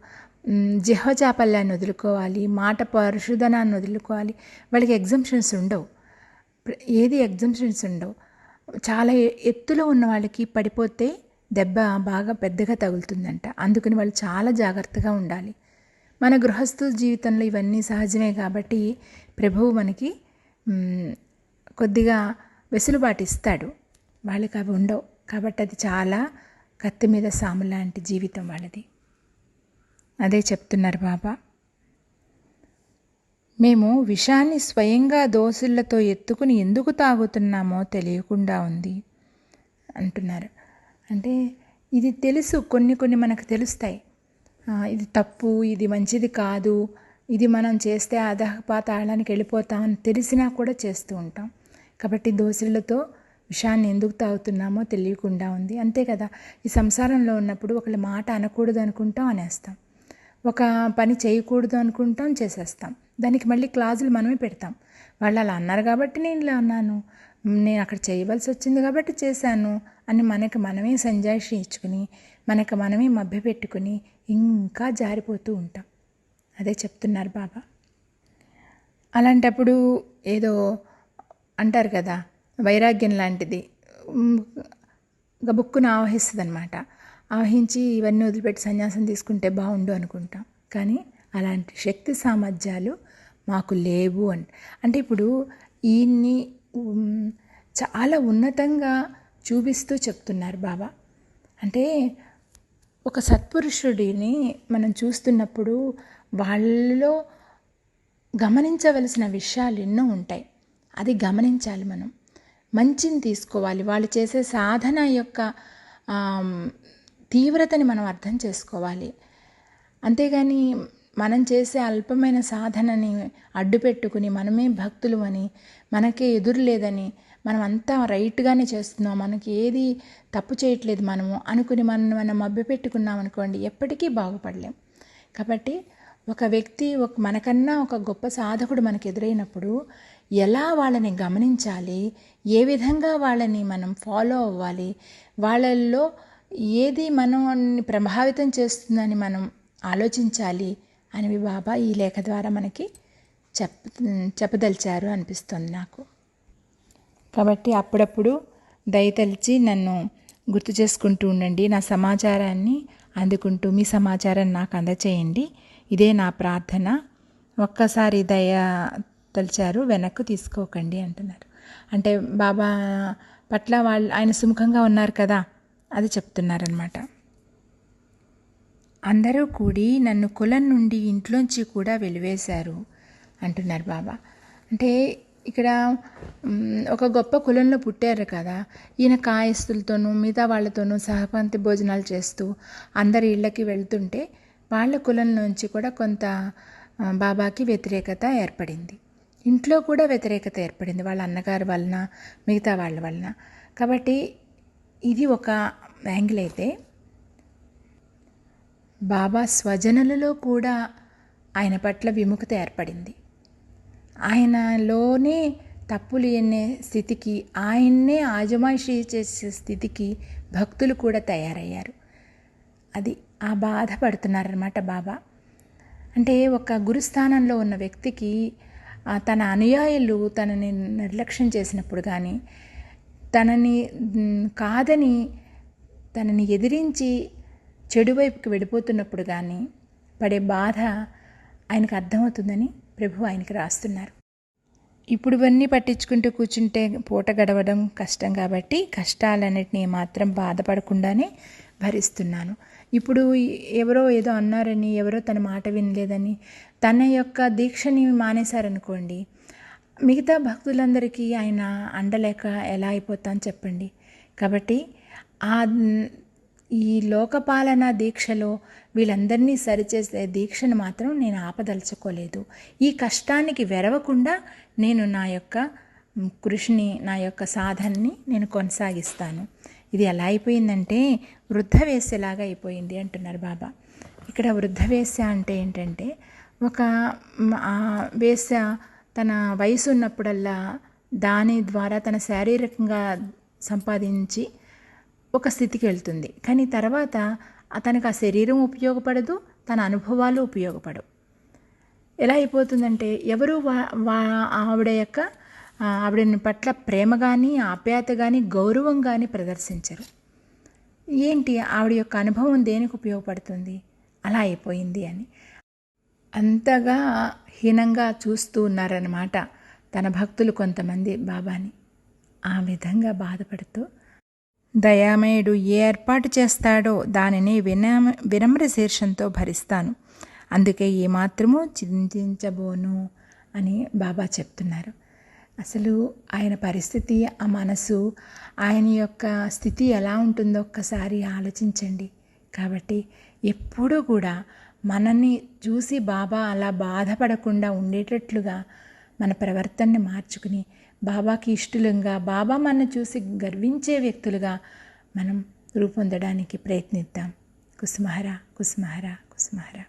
జిహ్వచాపల్యాన్ని వదులుకోవాలి, మాట పరిశుధనాన్ని వదులుకోవాలి. వాళ్ళకి ఎగ్జంప్షన్స్ ఉండవు, ఏది ఎగ్జంప్షన్స్ ఉండవు. చాలా ఎత్తులో ఉన్న వాళ్ళకి పడిపోతే దెబ్బ బాగా పెద్దగా తగులుతుందంట. అందుకని వాళ్ళు చాలా జాగ్రత్తగా ఉండాలి. మన గృహస్థు జీవితంలో ఇవన్నీ సహజమే కాబట్టి ప్రభువు మనకి కొద్దిగా వెసులుబాటు ఇస్తాడు, వాళ్ళకి అవి ఉండవు. కాబట్టి అది చాలా కత్తి మీద సాము లాంటి జీవితం వాళ్ళది. అదే చెప్తున్నారు బాబా. మేము విషాన్ని స్వయంగా దోసిళ్లతో ఎత్తుకుని ఎందుకు తాగుతున్నామో తెలియకుండా ఉంది అంటున్నారు. అంటే ఇది తెలుసు, కొన్ని మనకు తెలుస్తాయి, ఇది తప్పు, ఇది మంచిది కాదు, ఇది మనం చేస్తే అధపాతాళానికి వెళ్ళిపోతామని తెలిసినా కూడా చేస్తూ ఉంటాం. కాబట్టి దోసిళ్లతో విషయాన్ని ఎందుకు తాగుతున్నామో తెలియకుండా ఉంది. అంతే కదా, ఈ సంసారంలో ఉన్నప్పుడు ఒకళ్ళ మాట అనకూడదు అనుకుంటాం, అనేస్తాం. ఒక పని చేయకూడదు అనుకుంటాం, చేసేస్తాం. దానికి మళ్ళీ క్లాజులు మనమే పెడతాం. వాళ్ళు అలా అన్నారు కాబట్టి నేను ఇలా అన్నాను, నేను అక్కడ చేయవలసి వచ్చింది కాబట్టి చేశాను అని మనకి మనమే సంజాయిషి ఇచ్చుకుని, మనకు మనమే మభ్యపెట్టుకుని ఇంకా జారిపోతూ ఉంటాం. అదే చెప్తున్నారు బాబా. అలాంటప్పుడు ఏదో అంటారు కదా, వైరాగ్యం లాంటిది గబుక్కున ఆవహిస్తుంది అనమాట. ఆవహించి ఇవన్నీ వదిలిపెట్టి సన్యాసం తీసుకుంటే బాగుండు అనుకుంటాం. కానీ అలాంటి శక్తి సామర్థ్యాలు మాకు లేవు అంటే ఇప్పుడు ఈయన్ని చాలా ఉన్నతంగా చూపిస్తూ చెప్తున్నారు బాబా. అంటే ఒక సత్పురుషుడిని మనం చూస్తున్నప్పుడు వాళ్ళలో గమనించవలసిన విషయాలు ఎన్నో ఉంటాయి. అది గమనించాలి, మనం మంచిని తీసుకోవాలి. వాళ్ళు చేసే సాధన యొక్క తీవ్రతని మనం అర్థం చేసుకోవాలి. అంతేగాని మనం చేసే అల్పమైన సాధనని అడ్డుపెట్టుకుని మనమే భక్తులు అని, మనకే ఎదురు లేదని, మనం అంతా రైట్గానే చేస్తున్నాం, మనకి ఏది తప్పు చేయట్లేదు మనము అనుకుని మనం మభ్యపెట్టుకున్నాం అనుకోండి, ఎప్పటికీ బాగుపడలేం. కాబట్టి ఒక వ్యక్తి మనకన్నా ఒక గొప్ప సాధకుడు మనకు ఎదురైనప్పుడు ఎలా వాళ్ళని గమనించాలి, ఏ విధంగా వాళ్ళని మనం ఫాలో అవ్వాలి, వాళ్ళల్లో ఏది మనల్ని ప్రభావితం చేస్తుందని మనం ఆలోచించాలి అని బాబా ఈ లేఖ ద్వారా మనకి చెప్పదలిచారు అనిపిస్తుంది నాకు. కాబట్టి అప్పుడప్పుడు దయతలిచి నన్ను గుర్తు చేసుకుంటూ ఉండండి, నా సమాచారాన్ని అందుకుంటూ మీ సమాచారాన్ని నాకు అందచేయండి. ఇదే నా ప్రార్థన. ఒక్కసారి దయ తలిచారు, వెనక్కు తీసుకోకండి అంటున్నారు. అంటే బాబా పట్ల ఆయన సుముఖంగా ఉన్నారు కదా, అది చెప్తున్నారనమాట. అందరూ కూడి నన్ను కులం నుండి ఇంట్లోంచి కూడా వెలివేశారు అంటున్నారు బాబా. అంటే ఇక్కడ ఒక గొప్ప కులంలో పుట్టారు కదా, ఈయన కాయస్తులతోనూ మిగతా వాళ్ళతోనూ సహపంక్తి భోజనాలు చేస్తూ అందరి ఇళ్ళకి వెళ్తుంటే వాళ్ళ కులంలోంచి కూడా కొంత బాబాకి వ్యతిరేకత ఏర్పడింది. ఇంట్లో కూడా వ్యతిరేకత ఏర్పడింది, వాళ్ళ అన్నగారి వలన, మిగతా వాళ్ళ వలన. కాబట్టి ఇది ఒక యాంగిల్ అయితే, బాబా స్వజనులలో కూడా ఆయన పట్ల విముఖత ఏర్పడింది. ఆయనలోనే తప్పులు ఎన్నే స్థితికి, ఆయన్నే ఆజమాయిషీ చేసే స్థితికి భక్తులు కూడా తయారయ్యారు. అది ఆ బాధపడుతున్నారన్నమాట బాబా. అంటే ఒక గురుస్థానంలో ఉన్న వ్యక్తికి తన అనుయాయులు తనని నిర్లక్ష్యం చేసినప్పుడు కానీ, తనని కాదని తనని ఎదిరించి చెడు వైపుకి వెళ్ళిపోతున్నప్పుడు కానీ పడే బాధ ఆయనకు అర్థమవుతుందని ప్రభు ఆయనకి రాస్తున్నారు. ఇప్పుడు ఇవన్నీ పట్టించుకుంటూ కూర్చుంటే పూట గడవడం కష్టం కాబట్టి కష్టాలన్నిటినీ మాత్రం బాధపడకుండానే భరిస్తున్నాను. ఇప్పుడు ఎవరో ఏదో అన్నారని, ఎవరో తన మాట వినలేదని తన యొక్క దీక్షని మానేశారనుకోండి, మిగతా భక్తులందరికీ ఆయన అండలేక ఎలా అయిపోతాను చెప్పండి. కాబట్టి ఈ లోకపాలన దీక్షలో వీళ్ళందరినీ సరిచేసే దీక్షను మాత్రం నేను ఆపదలుచుకోలేదు. ఈ కష్టానికి వెరవకుండా నేను నా యొక్క కృషిని, నా యొక్క సాధనని నేను కొనసాగిస్తాను. ఇది ఎలా అయిపోయిందంటే వృద్ధవేశ్యలాగా అయిపోయింది అంటున్నారు బాబా. ఇక్కడ వృద్ధవేశ్య అంటే ఏంటంటే, ఒక వేశ్య తన వయసు ఉన్నప్పుడల్లా దాని ద్వారా తన శారీరకంగా సంపాదించి ఒక స్థితికి వెళ్తుంది. కానీ తర్వాత తనకు ఆ శరీరం ఉపయోగపడదు, తన అనుభవాలు ఉపయోగపడవు. ఎలా అయిపోతుందంటే ఎవరు ఆవిడని పట్ల ప్రేమ కానీ, ఆప్యాయత కానీ, గౌరవం కానీ ప్రదర్శించరు. ఏంటి ఆవిడ యొక్క అనుభవం దేనికి ఉపయోగపడుతుంది? అలా అయిపోయింది అని అంతగా హీనంగా చూస్తూ ఉన్నారన్నమాట తన భక్తులు కొంతమంది బాబాని. ఆ విధంగా బాధపడుతూ, దయామయుడు ఏ ఏర్పాటు చేస్తాడో దానిని వినమ్ర శీర్షంతో భరిస్తాను, అందుకే ఏమాత్రమూ చింతించబోను అని బాబా చెప్తున్నారు. అసలు ఆయన పరిస్థితి, ఆ మనసు, ఆయన యొక్క స్థితి ఎలా ఉంటుందో ఒక్కసారి ఆలోచించండి. కాబట్టి ఎప్పుడూ కూడా మనల్ని చూసి బాబా అలా బాధపడకుండా ఉండేటట్లుగా మన ప్రవర్తనని మార్చుకుని బాబాకి ఇష్టలుగా, బాబా మనల్ని చూసి గర్వించే వ్యక్తులుగా మనం రూపొందడానికి ప్రయత్నిద్దాం. కుసుమహరా కుసుమహరా కుసుమహరా.